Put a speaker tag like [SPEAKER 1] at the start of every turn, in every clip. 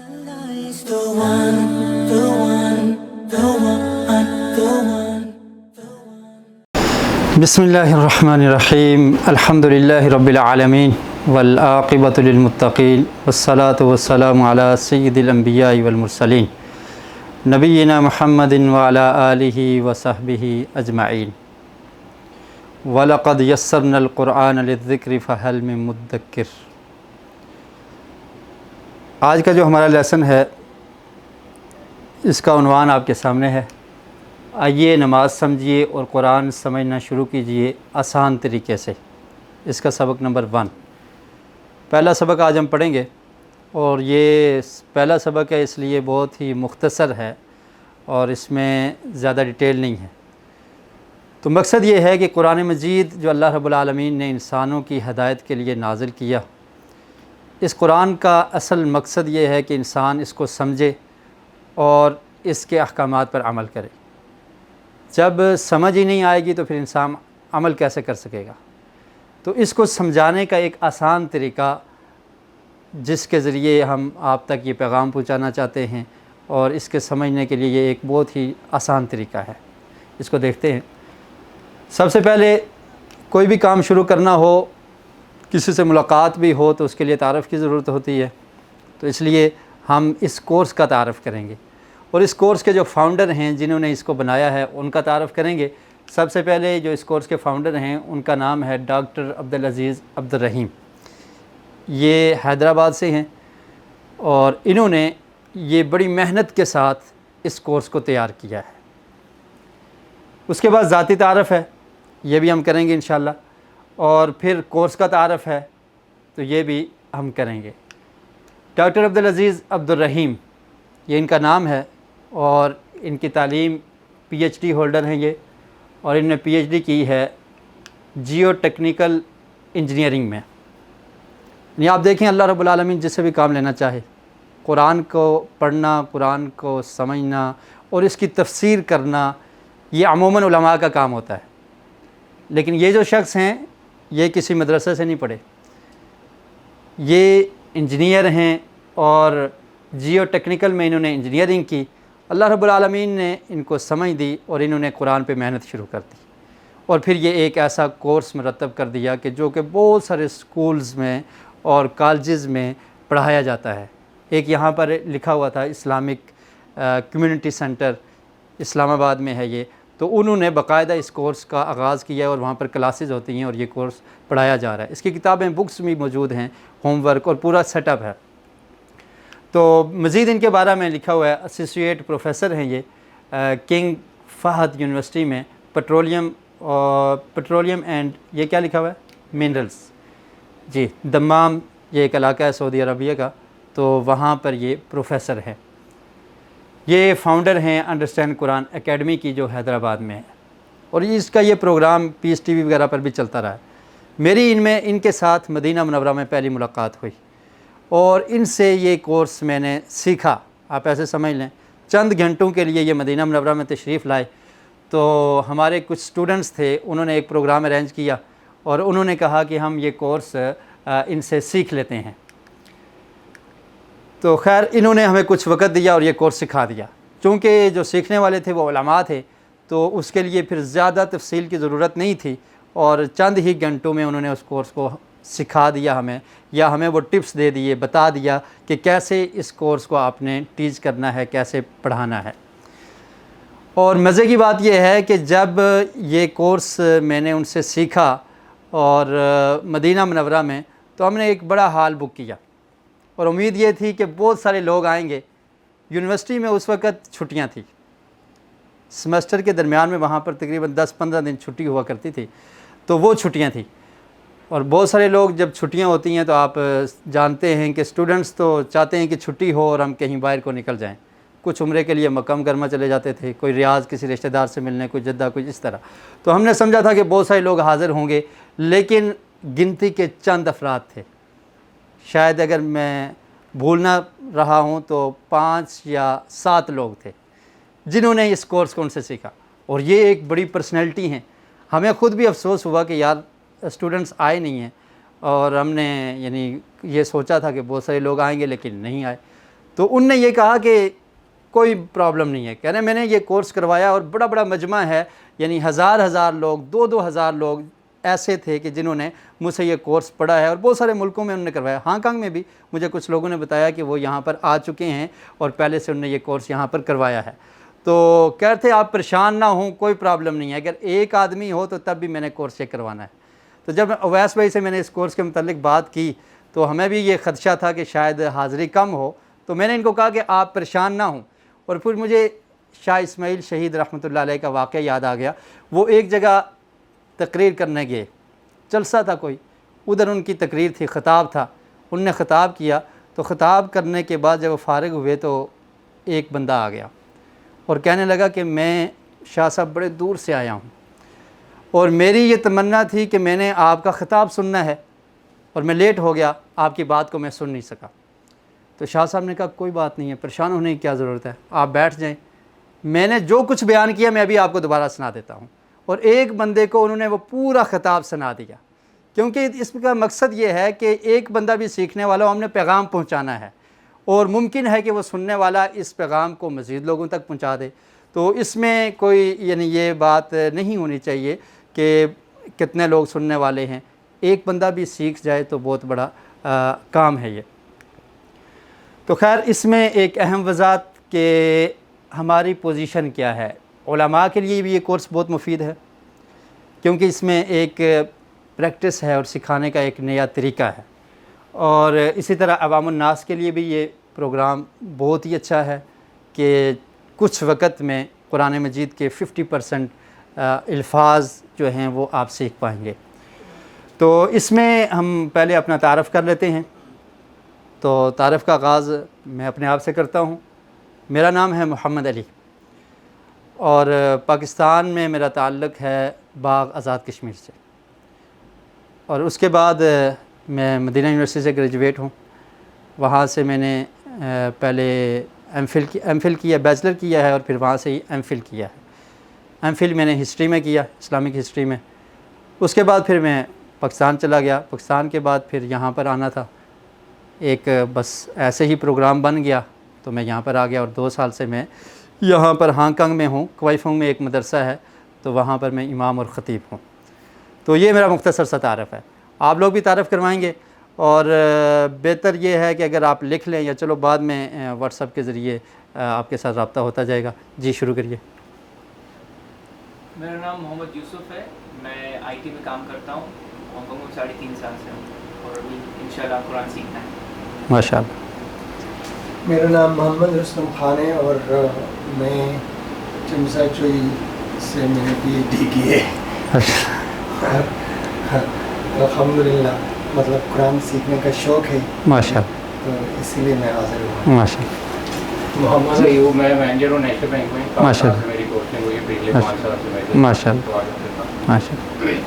[SPEAKER 1] بسم اللہ الرحمن الرحیم الحمد للہ رب العالمین والعاقبۃ للمتقین والصلاة والسلام علی سید الانبیاء والمرسلین نبینا محمد وعلی آلہ وصحبہ اجمعین وَلَقَدْ يَسَّرْنَا الْقُرْآنَ لِلذِّكْرِ فَهَلْ مِن مُدَّكِّرٍ۔ آج کا جو ہمارا لیسن ہے اس کا عنوان آپ کے سامنے ہے، آئیے نماز سمجھیے اور قرآن سمجھنا شروع کیجئے آسان طریقے سے۔ اس کا سبق نمبر 1، پہلا سبق آج ہم پڑھیں گے، اور یہ پہلا سبق ہے اس لیے بہت ہی مختصر ہے اور اس میں زیادہ ڈیٹیل نہیں ہے۔ تو مقصد یہ ہے کہ قرآن مجید جو اللہ رب العالمین نے انسانوں کی ہدایت کے لیے نازل کیا، اس قرآن کا اصل مقصد یہ ہے کہ انسان اس کو سمجھے اور اس کے احکامات پر عمل کرے۔ جب سمجھ ہی نہیں آئے گی تو پھر انسان عمل کیسے کر سکے گا؟ تو اس کو سمجھانے کا ایک آسان طریقہ جس کے ذریعے ہم آپ تک یہ پیغام پہنچانا چاہتے ہیں، اور اس کے سمجھنے کے لیے یہ ایک بہت ہی آسان طریقہ ہے۔ اس کو دیکھتے ہیں۔ سب سے پہلے کوئی بھی کام شروع کرنا ہو، کسی سے ملاقات بھی ہو تو اس کے لیے تعارف کی ضرورت ہوتی ہے، تو اس لیے ہم اس کورس کا تعارف کریں گے، اور اس کورس کے جو فاؤنڈر ہیں جنہوں نے اس کو بنایا ہے ان کا تعارف کریں گے۔ سب سے پہلے جو اس کورس کے فاؤنڈر ہیں ان کا نام ہے ڈاکٹر عبدالعزیز عبدالرحیم۔ یہ حیدرآباد سے ہیں، اور انہوں نے یہ بڑی محنت کے ساتھ اس کورس کو تیار کیا ہے۔ اس کے بعد ذاتی تعارف ہے، یہ بھی ہم کریں گے انشاءاللہ، اور پھر کورس کا تعارف ہے تو یہ بھی ہم کریں گے۔ ڈاکٹر عبدالعزیز عبدالرحیم یہ ان کا نام ہے، اور ان کی تعلیم پی ایچ ڈی ہولڈر ہیں یہ، اور انہوں نے پی ایچ ڈی کی ہے جیو ٹیکنیکل انجینئرنگ میں۔ یعنی آپ دیکھیں اللہ رب العالمین جس سے بھی کام لینا چاہے، قرآن کو پڑھنا، قرآن کو سمجھنا اور اس کی تفسیر کرنا یہ عموماً علماء کا کام ہوتا ہے، لیکن یہ جو شخص ہیں یہ کسی مدرسے سے نہیں پڑھے، یہ انجینئر ہیں، اور جیو ٹیکنیکل میں انہوں نے انجینئرنگ کی۔ اللہ رب العالمین نے ان کو سمجھ دی اور انہوں نے قرآن پہ محنت شروع کر دی، اور پھر یہ ایک ایسا کورس مرتب کر دیا کہ جو کہ بہت سارے سکولز میں اور کالجز میں پڑھایا جاتا ہے۔ ایک یہاں پر لکھا ہوا تھا اسلامک کمیونٹی سینٹر، اسلام آباد میں ہے یہ، تو انہوں نے باقاعدہ اس کورس کا آغاز کیا ہے، اور وہاں پر کلاسز ہوتی ہیں اور یہ کورس پڑھایا جا رہا ہے۔ اس کی کتابیں، بکس بھی موجود ہیں، ہوم ورک اور پورا سیٹ اپ ہے۔ تو مزید ان کے بارے میں لکھا ہوا ہے، اسوسیٹ پروفیسر ہیں یہ کنگ فہد یونیورسٹی میں، پیٹرولیم اینڈ یہ کیا لکھا ہوا ہے، منرلز، جی دمام، یہ ایک علاقہ ہے سعودی عربیہ کا، تو وہاں پر یہ پروفیسر ہیں۔ یہ فاؤنڈر ہیں انڈرسٹینڈ قرآن اکیڈمی کی جو حیدرآباد میں ہے، اور اس کا یہ پروگرام پیس ٹی وی وغیرہ پر بھی چلتا رہا ہے۔ میری ان کے ساتھ مدینہ منورہ میں پہلی ملاقات ہوئی، اور ان سے یہ کورس میں نے سیکھا۔ آپ ایسے سمجھ لیں چند گھنٹوں کے لیے یہ مدینہ منورہ میں تشریف لائے، تو ہمارے کچھ سٹوڈنٹس تھے، انہوں نے ایک پروگرام ارینج کیا، اور انہوں نے کہا کہ ہم یہ کورس ان سے سیکھ لیتے ہیں۔ تو خیر انہوں نے ہمیں کچھ وقت دیا اور یہ کورس سکھا دیا۔ چونکہ جو سیکھنے والے تھے وہ علماء تھے، تو اس کے لیے پھر زیادہ تفصیل کی ضرورت نہیں تھی، اور چند ہی گھنٹوں میں انہوں نے اس کورس کو سکھا دیا ہمیں، یا ہمیں وہ ٹپس دے دیے، بتا دیا کہ کیسے اس کورس کو آپ نے ٹیچ کرنا ہے، کیسے پڑھانا ہے۔ اور مزے کی بات یہ ہے کہ جب یہ کورس میں نے ان سے سیکھا اور مدینہ منورہ میں، تو ہم نے ایک بڑا ہال بک کیا، اور امید یہ تھی کہ بہت سارے لوگ آئیں گے۔ یونیورسٹی میں اس وقت چھٹیاں تھیں، سیمسٹر کے درمیان میں وہاں پر تقریباً 10-15 دن چھٹی ہوا کرتی تھی، تو وہ چھٹیاں تھیں، اور بہت سارے لوگ جب چھٹیاں ہوتی ہیں تو آپ جانتے ہیں کہ اسٹوڈنٹس تو چاہتے ہیں کہ چھٹی ہو اور ہم کہیں باہر کو نکل جائیں۔ کچھ عمرے کے لیے مکہ مکرمہ چلے جاتے تھے، کوئی ریاض کسی رشتہ دار سے ملنے، کوئی جدہ، کوئی اس طرح۔ تو ہم نے سمجھا تھا کہ بہت سارے لوگ حاضر ہوں گے، لیکن گنتی کے چند افراد تھے، شاید اگر میں بھول نہ رہا ہوں تو 5 یا 7 لوگ تھے جنہوں نے اس کورس کو ان سے سیکھا، اور یہ ایک بڑی پرسنالٹی ہیں۔ ہمیں خود بھی افسوس ہوا کہ یار اسٹوڈنٹس آئے نہیں ہیں، اور ہم نے یعنی یہ سوچا تھا کہ بہت سارے لوگ آئیں گے لیکن نہیں آئے۔ تو ان نے یہ کہا کہ کوئی پرابلم نہیں ہے. کہہ رہے میں نے یہ کورس کروایا اور بڑا بڑا مجمع ہے، یعنی ہزار لوگ، 2,000 لوگ ایسے تھے کہ جنہوں نے مجھ سے یہ کورس پڑھا ہے، اور بہت سارے ملکوں میں انہوں نے کروایا. ہانگ کانگ میں بھی مجھے کچھ لوگوں نے بتایا کہ وہ یہاں پر آ چکے ہیں اور پہلے سے انہوں نے یہ کورس یہاں پر کروایا ہے. تو کہتے آپ پریشان نہ ہوں، کوئی پرابلم نہیں ہے، اگر ایک آدمی ہو تو تب بھی میں نے کورس یہ کروانا ہے. تو جب اویس بھائی سے میں نے اس کورس کے متعلق بات کی تو ہمیں بھی یہ خدشہ تھا کہ شاید حاضری کم ہو، تو میں نے ان کو کہا کہ آپ پریشان نہ ہوں. اور پھر مجھے شاہ اسماعیل شہید رحمۃ اللہ علیہ کا واقعہ یاد آ گیا. وہ ایک جگہ تقریر کرنے گئے، جلسہ تھا کوئی، ادھر ان کی تقریر تھی، خطاب تھا، ان نے خطاب کیا. تو خطاب کرنے کے بعد جب وہ فارغ ہوئے تو ایک بندہ آ گیا اور کہنے لگا کہ میں شاہ صاحب بڑے دور سے آیا ہوں اور میری یہ تمنا تھی کہ میں نے آپ کا خطاب سننا ہے اور میں لیٹ ہو گیا، آپ کی بات کو میں سن نہیں سکا. تو شاہ صاحب نے کہا کوئی بات نہیں ہے، پریشان ہونے کی کیا ضرورت ہے، آپ بیٹھ جائیں، میں نے جو کچھ بیان کیا میں ابھی آپ کو دوبارہ سنا دیتا ہوں. اور ایک بندے کو انہوں نے وہ پورا خطاب سنا دیا، کیونکہ اس کا مقصد یہ ہے کہ ایک بندہ بھی سیکھنے والا ہو، ہم نے پیغام پہنچانا ہے اور ممکن ہے کہ وہ سننے والا اس پیغام کو مزید لوگوں تک پہنچا دے. تو اس میں کوئی یعنی یہ بات نہیں ہونی چاہیے کہ کتنے لوگ سننے والے ہیں، ایک بندہ بھی سیکھ جائے تو بہت بڑا کام ہے یہ. تو خیر اس میں ایک اہم وضاحت کہ ہماری پوزیشن کیا ہے. علماء کے لیے بھی یہ کورس بہت مفید ہے کیونکہ اس میں ایک پریکٹس ہے اور سکھانے کا ایک نیا طریقہ ہے. اور اسی طرح عوام الناس کے لیے بھی یہ پروگرام بہت ہی اچھا ہے کہ کچھ وقت میں قرآن مجید کے 50% الفاظ جو ہیں وہ آپ سیکھ پائیں گے. تو اس میں ہم پہلے اپنا تعارف کر لیتے ہیں. تو تعارف کا آغاز میں اپنے آپ سے کرتا ہوں. میرا نام ہے محمد علی اور پاکستان میں میرا تعلق ہے باغ آزاد کشمیر سے، اور اس کے بعد میں مدینہ یونیورسٹی سے گریجویٹ ہوں. وہاں سے میں نے پہلے ایم فل کیا، بیچلر کیا ہے اور پھر وہاں سے ہی ایم فل کیا ہے. ایم فل میں نے ہسٹری میں کیا، اسلامک ہسٹری میں. اس کے بعد پھر میں پاکستان چلا گیا. پاکستان کے بعد پھر یہاں پر آنا تھا، ایک بس ایسے ہی پروگرام بن گیا تو میں یہاں پر آ گیا. اور 2 سال سے میں یہاں پر ہانگ کانگ میں ہوں. کوائ فنگ میں ایک مدرسہ ہے تو وہاں پر میں امام اور خطیب ہوں. تو یہ میرا مختصر سا تعارف ہے. آپ لوگ بھی تعارف کروائیں گے، اور بہتر یہ ہے کہ اگر آپ لکھ لیں یا چلو بعد میں واٹس ایپ کے ذریعے آپ کے ساتھ رابطہ ہوتا جائے گا. جی شروع کریے.
[SPEAKER 2] میرا نام محمد یوسف ہے، میں آئی ٹی میں کام کرتا ہوں. ہانگ کانگ میں 3.5 سال سے ہوں اور ابھی انشاءاللہ قرآن سیکھنا ہے.
[SPEAKER 1] ماشاء اللہ.
[SPEAKER 3] میرا نام محمد رسلم خان ہے اور میں چمسا چوئی سے میں نے PhD کی ہے. الحمدللہ مطلب قرآن سیکھنے کا شوق ہے
[SPEAKER 1] ماشاء اللہ،
[SPEAKER 3] تو اسی لیے میں حاضر ہوں.
[SPEAKER 1] ماشاء اللہ،
[SPEAKER 2] محمد ایوب، میں مینیجر ہوں نیشنل بینک میں.
[SPEAKER 1] ماشاء اللہ.
[SPEAKER 2] میری پوسٹنگ ہوئی ہے پچھلے 5 سال سے. میں
[SPEAKER 1] ماشاء اللہ، ماشاء اللہ.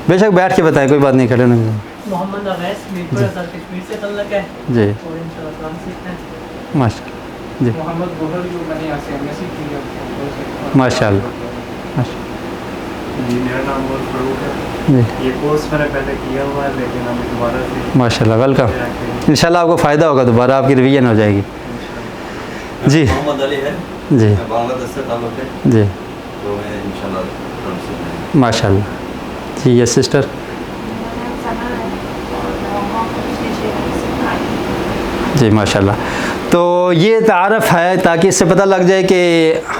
[SPEAKER 1] بے شک بیٹھ کے بتائیں، کوئی بات نہیں، کھڑے نہیں.
[SPEAKER 4] محمد اویس، میرپور آزاد کشمیر سے تعلق ہے
[SPEAKER 1] جی
[SPEAKER 4] اور انشاءاللہ قرآن سیکھنا ہے.
[SPEAKER 1] ماشاء اللہ. جی
[SPEAKER 2] محمد گوہر، جو میں نے یہاں سے MSc کی ہے.
[SPEAKER 1] ماشاء اللہ، ماشاء
[SPEAKER 5] جی میرا نام اور فروغ ہے.
[SPEAKER 1] اللہ. جی
[SPEAKER 5] یہ کورس میں نے پہلے کیا ہوا ہے لیکن ابھی دوبارہ سے
[SPEAKER 1] ماشاء اللہ، ویلکم. انشاءاللہ آپ کو فائدہ ہوگا، دوبارہ آپ کی ریویژن ہو جائے گی. جی
[SPEAKER 6] محمد علی ہے،
[SPEAKER 1] جی
[SPEAKER 6] بنگلہ دیش سے تعلق ہے.
[SPEAKER 1] جی
[SPEAKER 6] تو میں انشاءاللہ
[SPEAKER 1] ماشاء اللہ. جی یس سسٹر. جی ماشاء اللہ. تو یہ تعارف ہے تاکہ اس سے پتہ لگ جائے کہ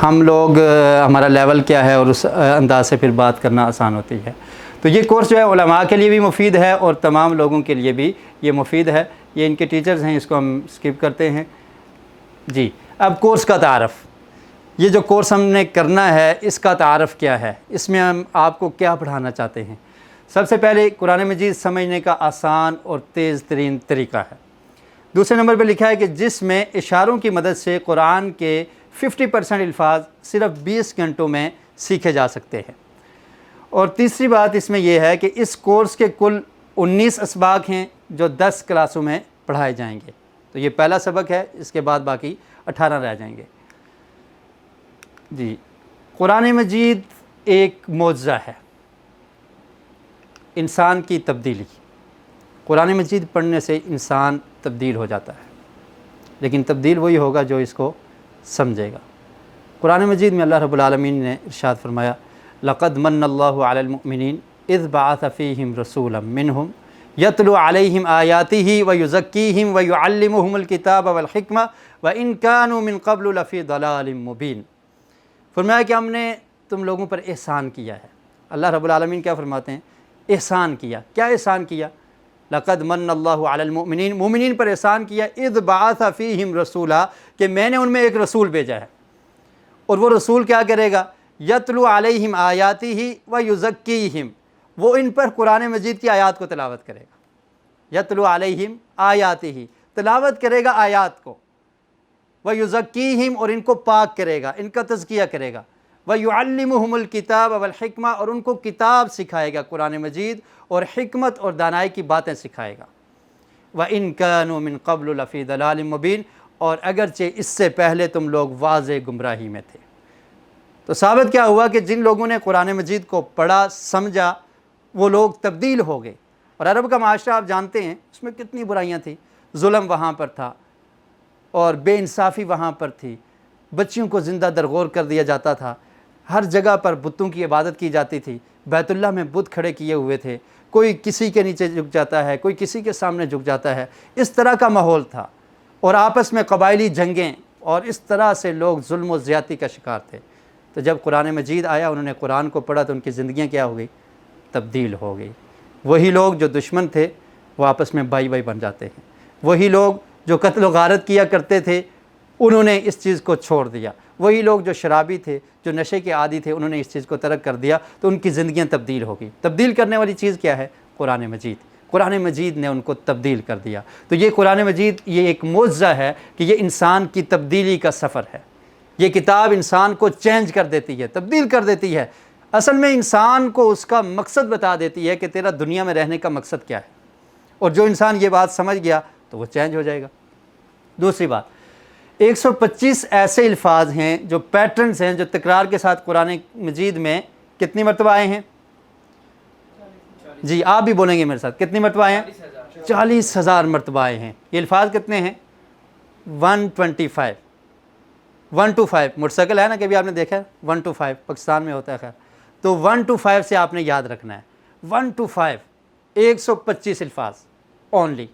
[SPEAKER 1] ہم لوگ ہمارا لیول کیا ہے اور اس انداز سے پھر بات کرنا آسان ہوتی ہے. تو یہ کورس جو ہے علماء کے لیے بھی مفید ہے اور تمام لوگوں کے لیے بھی یہ مفید ہے. یہ ان کے ٹیچرز ہیں، اس کو ہم اسکپ کرتے ہیں. جی اب کورس کا تعارف. یہ جو کورس ہم نے کرنا ہے اس کا تعارف کیا ہے، اس میں ہم آپ کو کیا پڑھانا چاہتے ہیں. سب سے پہلے قرآن مجید سمجھنے کا آسان اور تیز ترین طریقہ ہے. دوسرے نمبر پہ لکھا ہے کہ جس میں اشاروں کی مدد سے قرآن کے 50% الفاظ صرف 20 گھنٹوں میں سیکھے جا سکتے ہیں. اور تیسری بات اس میں یہ ہے کہ اس کورس کے کل 19 اسباق ہیں جو 10 کلاسوں میں پڑھائے جائیں گے. تو یہ پہلا سبق ہے، اس کے بعد باقی 18 رہ جائیں گے. جی قرآن مجید ایک معجزہ ہے، انسان کی تبدیلی. قرآن مجید پڑھنے سے انسان تبدیل ہو جاتا ہے. لیکن تبدیل وہی ہوگا جو اس کو سمجھے گا۔ قرآن مجید میں اللہ رب العالمین نے ارشاد فرمایا لقد من اللہ علی المؤمنین اذ بعث فیہم رسولا منہم یتلو علیہم آیاتہ ویزکیہم ویعلمہم الکتاب والحکمہ وإن كانوا من قبل لفی ضلال مبین۔ فرمایا کہ ہم نے تم لوگوں پر احسان کیا ہے۔ اللہ رب العالمین کیا فرماتے ہیں؟ احسان کیا۔ کیا احسان کیا؟ لقد من اللہ علی المؤمنین، مومنین پر احسان کیا، اذ بعث فیہم رسولا، کہ میں نے ان میں ایک رسول بھیجا ہے، اور وہ رسول کیا کرے گا؟ یتلو علیہم آیاتہ ویزکیہم، وہ ان پر قرآن مجید کی آیات کو تلاوت کرے گا۔ یتلو علیہم آیاتہ، تلاوت کرے گا آیات کو، ویزکیہم، اور ان کو پاک کرے گا، ان کا تزکیہ کرے گا، ویعلمہم الکتاب والحکمہ، اور ان کو کتاب سکھائے گا قرآن مجید، اور حکمت اور دانائی کی باتیں سکھائے گا۔ وَإِن كَانُوا مِن قَبْلُ لَفِي ضَلَالٍ مُبِينٍ، اور اگرچہ اس سے پہلے تم لوگ واضح گمراہی میں تھے۔ تو ثابت کیا ہوا کہ جن لوگوں نے قرآن مجید کو پڑھا سمجھا وہ لوگ تبدیل ہو گئے۔ اور عرب کا معاشرہ آپ جانتے ہیں اس میں کتنی برائیاں تھیں، ظلم وہاں پر تھا، اور بے انصافی وہاں پر تھی، بچیوں کو زندہ درگور کر دیا جاتا تھا، ہر جگہ پر بتوں کی عبادت کی جاتی تھی، بیت اللہ میں بت کھڑے کیے ہوئے تھے، کوئی کسی کے نیچے جھک جاتا ہے، کوئی کسی کے سامنے جھک جاتا ہے، اس طرح کا ماحول تھا، اور آپس میں قبائلی جنگیں، اور اس طرح سے لوگ ظلم و زیادتی کا شکار تھے۔ تو جب قرآن مجید آیا، انہوں نے قرآن کو پڑھا تو ان کی زندگیاں کیا ہو گئی؟ تبدیل ہو گئی۔ وہی لوگ جو دشمن تھے وہ آپس میں بھائی بھائی بن جاتے ہیں، وہی لوگ جو قتل و غارت کیا کرتے تھے انہوں نے اس چیز کو چھوڑ دیا، وہی لوگ جو شرابی تھے، جو نشے کے عادی تھے، انہوں نے اس چیز کو ترک کر دیا، تو ان کی زندگیاں تبدیل ہو گئی۔ تبدیل کرنے والی چیز کیا ہے؟ قرآن مجید۔ قرآن مجید نے ان کو تبدیل کر دیا۔ تو یہ قرآن مجید یہ ایک معجزہ ہے کہ یہ انسان کی تبدیلی کا سفر ہے۔ یہ کتاب انسان کو چینج کر دیتی ہے، تبدیل کر دیتی ہے، اصل میں انسان کو اس کا مقصد بتا دیتی ہے کہ تیرا دنیا میں رہنے کا مقصد کیا ہے، اور جو انسان یہ بات سمجھ گیا تو وہ چینج ہو جائے گا۔ دوسری بات، 125 ایسے الفاظ ہیں جو پیٹرنز ہیں جو تکرار کے ساتھ قرآن مجید میں کتنی مرتبہ آئے ہیں؟ جی آپ بھی بولیں گے میرے ساتھ، کتنی مرتبہ آئے ہیں؟ 40,000 مرتبہ آئے ہیں۔ یہ الفاظ کتنے ہیں؟ 125 1 to 5 موٹر سائیکل ہے نا، کبھی آپ نے دیکھا ہے 1 to 5 پاکستان میں ہوتا ہے، خیر تو 1 to 5 سے آپ نے یاد رکھنا ہے۔ 1 to 5 125 الفاظ اونلی،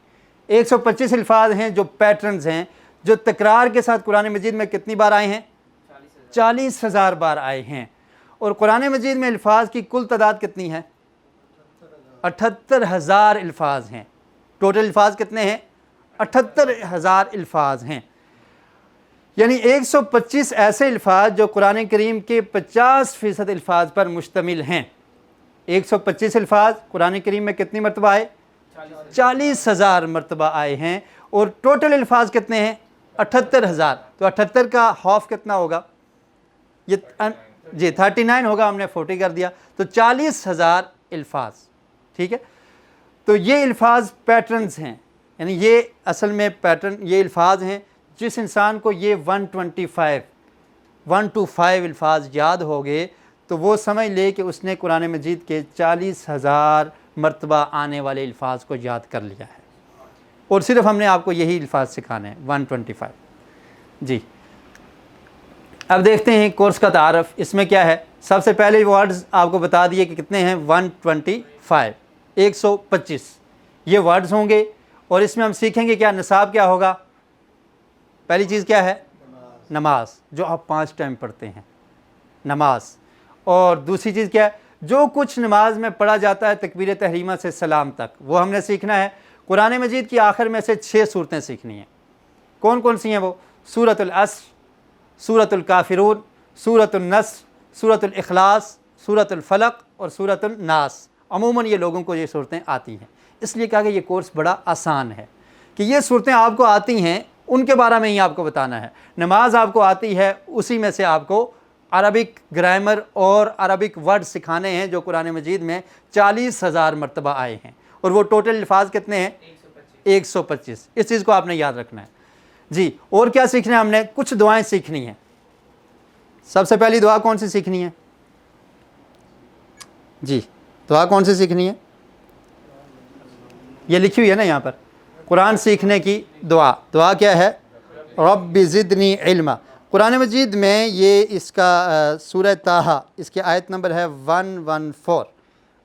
[SPEAKER 1] 125 الفاظ ہیں جو پیٹرنز ہیں جو تکرار کے ساتھ قرآن مجید میں کتنی بار آئے ہیں؟ 40,000 بار آئے ہیں۔ اور قرآن مجید میں الفاظ کی کل تعداد کتنی ہے؟ 78,000 الفاظ ہیں۔ ٹوٹل الفاظ کتنے ہیں؟ 78,000 الفاظ ہیں۔ یعنی 125 ایسے الفاظ جو قرآن کریم کے 50% الفاظ پر مشتمل ہیں۔ 125 الفاظ قرآن کریم میں کتنی مرتبہ آئے؟ 40,000 مرتبہ آئے ہیں، اور ٹوٹل الفاظ کتنے ہیں؟ 78,000۔ تو 78 کا ہاف کتنا ہوگا؟ یہ جی 39 ہوگا، ہم نے 40 کر دیا، تو 40,000 الفاظ، ٹھیک ہے۔ تو یہ الفاظ پیٹرنز ہیں، یعنی یہ اصل میں پیٹرن، یہ الفاظ ہیں جس انسان کو یہ 1 to 5 الفاظ یاد ہو گئے تو وہ سمجھ لے کہ اس نے قرآن مجید کے 40,000 مرتبہ آنے والے الفاظ کو یاد کر لیا ہے، اور صرف ہم نے آپ کو یہی الفاظ سکھانے ہیں 125۔ جی اب دیکھتے ہیں کورس کا تعارف، اس میں کیا ہے؟ سب سے پہلے ورڈز آپ کو بتا دیے کہ کتنے ہیں؟ 125 125 یہ ورڈز ہوں گے، اور اس میں ہم سیکھیں گے کیا؟ نصاب کیا ہوگا؟ پہلی چیز کیا ہے؟ نماز، جو آپ 5 ٹائم پڑھتے ہیں، نماز۔ اور دوسری چیز کیا ہے؟ جو کچھ نماز میں پڑھا جاتا ہے تکبیر تحریمہ سے سلام تک، وہ ہم نے سیکھنا ہے۔ قرآن مجید کی آخر میں سے 6 صورتیں سیکھنی ہیں۔ کون کون سی ہیں وہ؟ سورۃ العصر، سورۃ الکافرون، سورۃ النصر، سورۃ الاخلاص، سورۃ الفلق اور سورۃ الناس۔ عموماً یہ لوگوں کو یہ صورتیں آتی ہیں، اس لیے کہا کہ یہ کورس بڑا آسان ہے کہ یہ صورتیں آپ کو آتی ہیں، ان کے بارے میں ہی آپ کو بتانا ہے۔ نماز آپ کو آتی ہے، اسی میں سے آپ کو عربک گرامر اور عربک ورڈ سکھانے ہیں جو قرآن مجید میں 40,000 مرتبہ آئے ہیں، اور وہ ٹوٹل الفاظ کتنے ہیں؟ 125۔ اس چیز کو آپ نے یاد رکھنا ہے۔ جی اور کیا سیکھنا ہے ہم نے؟ کچھ دعائیں سیکھنی ہیں۔ سب سے پہلی دعا کون سی سیکھنی ہے؟ جی دعا کون سی سیکھنی ہے؟ یہ لکھی ہوئی ہے نا یہاں پر، قرآن سیکھنے کی دعا۔ دعا کیا ہے؟ رب زدنی علما۔ قرآن مجید میں یہ اس کا سورہ طٰہٰ اس کی آیت نمبر ہے 114۔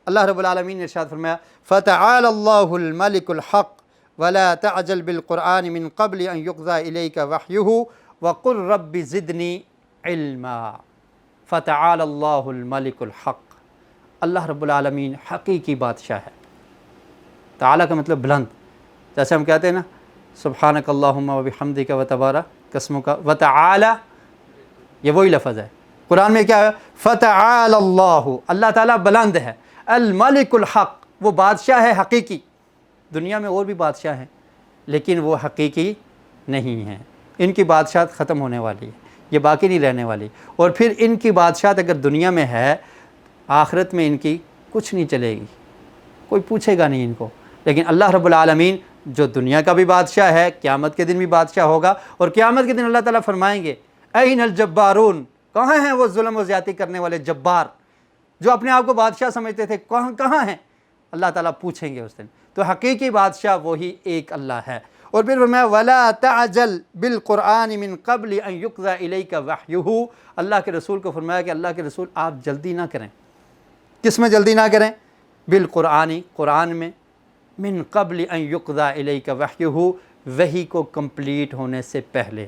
[SPEAKER 1] اللہ رب العالمین نے ارشاد فرمایا فَتَعَالَى اللَّهُ الْمَلِكُ الْحَقُّ وَلَا تَعْجَلْ بِالْقُرْآنِ مِنْ قَبْلِ أَنْ يُقْضَى إِلَيْكَ وَحْيُهُ وَقُلْ رَبِّ زِدْنِي عِلْمًا۔ فَتَعَالَى اللَّهُ الْمَلِكُ الْحَقُّ، اللہ رب العالمین حقیقی بادشاہ ہے۔ تعالیٰ کا مطلب بلند، جیسے ہم کہتے ہیں نا سبحانک اللہم وبحمدک وتبارک اسمک وتعالی، یہ وہی لفظ ہے۔ قرآن میں کیا ہے؟ فتعالی اللہ، اللہ تعالیٰ بلند ہے، الملک الحق، وہ بادشاہ ہے حقیقی۔ دنیا میں اور بھی بادشاہ ہیں لیکن وہ حقیقی نہیں ہیں، ان کی بادشاہت ختم ہونے والی ہے، یہ باقی نہیں رہنے والی۔ اور پھر ان کی بادشاہت اگر دنیا میں ہے، آخرت میں ان کی کچھ نہیں چلے گی، کوئی پوچھے گا نہیں ان کو۔ لیکن اللہ رب العالمین جو دنیا کا بھی بادشاہ ہے، قیامت کے دن بھی بادشاہ ہوگا، اور قیامت کے دن اللہ تعالیٰ فرمائیں گے این الجبارون، کہاں ہیں وہ ظلم و زیادتی کرنے والے جبار جو اپنے آپ کو بادشاہ سمجھتے تھے، کہاں ہیں؟ اللہ تعالیٰ پوچھیں گے اس دن۔ تو حقیقی بادشاہ وہی ایک اللہ ہے۔ اور پھر فرمایا وَلَا تَعْجَلْ بِالْقُرْآنِ مِنْ قَبْلِ أَنْ يُقْضَى إِلَيْكَ وَحْيُهُ، اللہ کے رسول کو فرمایا کہ اللہ کے رسول آپ جلدی نہ کریں۔ کس میں جلدی نہ کریں؟ بالقرآن، قرآن میں، من قبل ان یقضى الیک وحیہ، وحی کو کمپلیٹ ہونے سے پہلے۔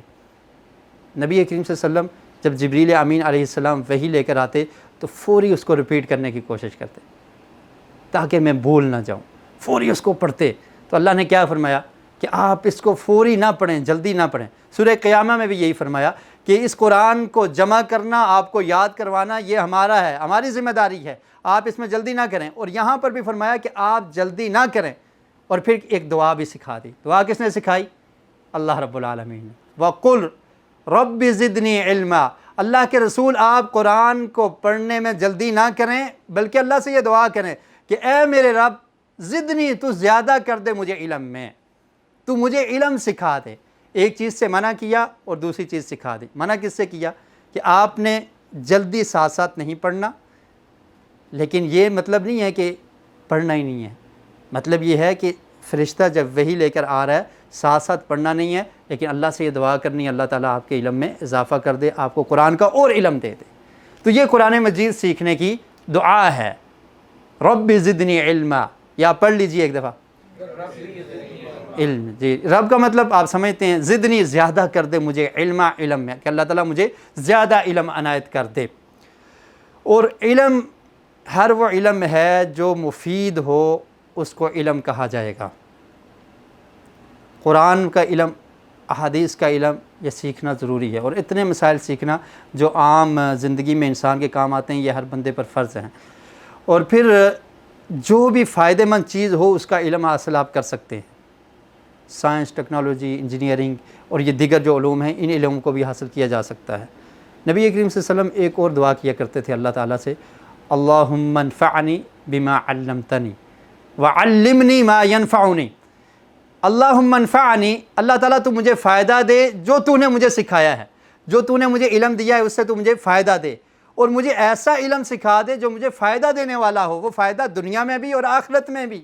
[SPEAKER 1] نبی کریم صلی اللہ علیہ وسلم جب جبریل امین علیہ السلام وحی لے کر آتے تو فوری اس کو ریپیٹ کرنے کی کوشش کرتے تاکہ میں بھول نہ جاؤں، فوری اس کو پڑھتے۔ تو اللہ نے کیا فرمایا کہ آپ اس کو فوری نہ پڑھیں، جلدی نہ پڑھیں۔ سورہ قیامہ میں بھی یہی فرمایا کہ اس قرآن کو جمع کرنا، آپ کو یاد کروانا، یہ ہمارا ہے، ہماری ذمہ داری ہے، آپ اس میں جلدی نہ کریں۔ اور یہاں پر بھی فرمایا کہ آپ جلدی نہ کریں، اور پھر ایک دعا بھی سکھا دی۔ دعا کس نے سکھائی؟ اللہ رب العالمین نے۔ وَقُلْ رَبِّ زِدْنِي عِلْمًا، اللہ کے رسول آپ قرآن کو پڑھنے میں جلدی نہ کریں، بلکہ اللہ سے یہ دعا کریں کہ اے میرے رب زدنی، تو زیادہ کر دے مجھے علم میں، تو مجھے علم سکھا دے۔ ایک چیز سے منع کیا اور دوسری چیز سکھا دی۔ منع کس سے کیا؟ کہ آپ نے جلدی ساتھ ساتھ نہیں پڑھنا، لیکن یہ مطلب نہیں ہے کہ پڑھنا ہی نہیں ہے، مطلب یہ ہے کہ فرشتہ جب وحی لے کر آ رہا ہے ساتھ ساتھ پڑھنا نہیں ہے، لیکن اللہ سے یہ دعا کرنی ہے اللہ تعالیٰ آپ کے علم میں اضافہ کر دے، آپ کو قرآن کا اور علم دے دے۔ تو یہ قرآن مجید سیکھنے کی دعا ہے، رب زدنی علما، یا پڑھ لیجئے ایک دفعہ علم۔ جی، رب کا مطلب آپ سمجھتے ہیں، زدنی زیادہ کر دے مجھے علما، علم میں، کہ اللہ تعالیٰ مجھے زیادہ علم عنایت کر دے۔ اور علم ہر وہ علم ہے جو مفید ہو اس کو علم کہا جائے گا۔ قرآن کا علم، احادیث کا علم، یہ سیکھنا ضروری ہے، اور اتنے مسائل سیکھنا جو عام زندگی میں انسان کے کام آتے ہیں، یہ ہر بندے پر فرض ہیں۔ اور پھر جو بھی فائدہ مند چیز ہو اس کا علم حاصل آپ کر سکتے ہیں، سائنس، ٹیکنالوجی، انجینئرنگ اور یہ دیگر جو علوم ہیں، ان علوم کو بھی حاصل کیا جا سکتا ہے۔ نبی کریم صلی اللہ علیہ وسلم ایک اور دعا کیا کرتے تھے اللہ تعالیٰ سے، اللہم انفعنی بما علمتنی وعلمنی ما ینفعنی۔ اللہم انفعنی، اللہ تعالیٰ تو مجھے فائدہ دے جو تو نے مجھے سکھایا ہے، جو تو نے مجھے علم دیا ہے اس سے تو مجھے فائدہ دے، اور مجھے ایسا علم سکھا دے جو مجھے فائدہ دینے والا ہو، وہ فائدہ دنیا میں بھی اور آخرت میں بھی۔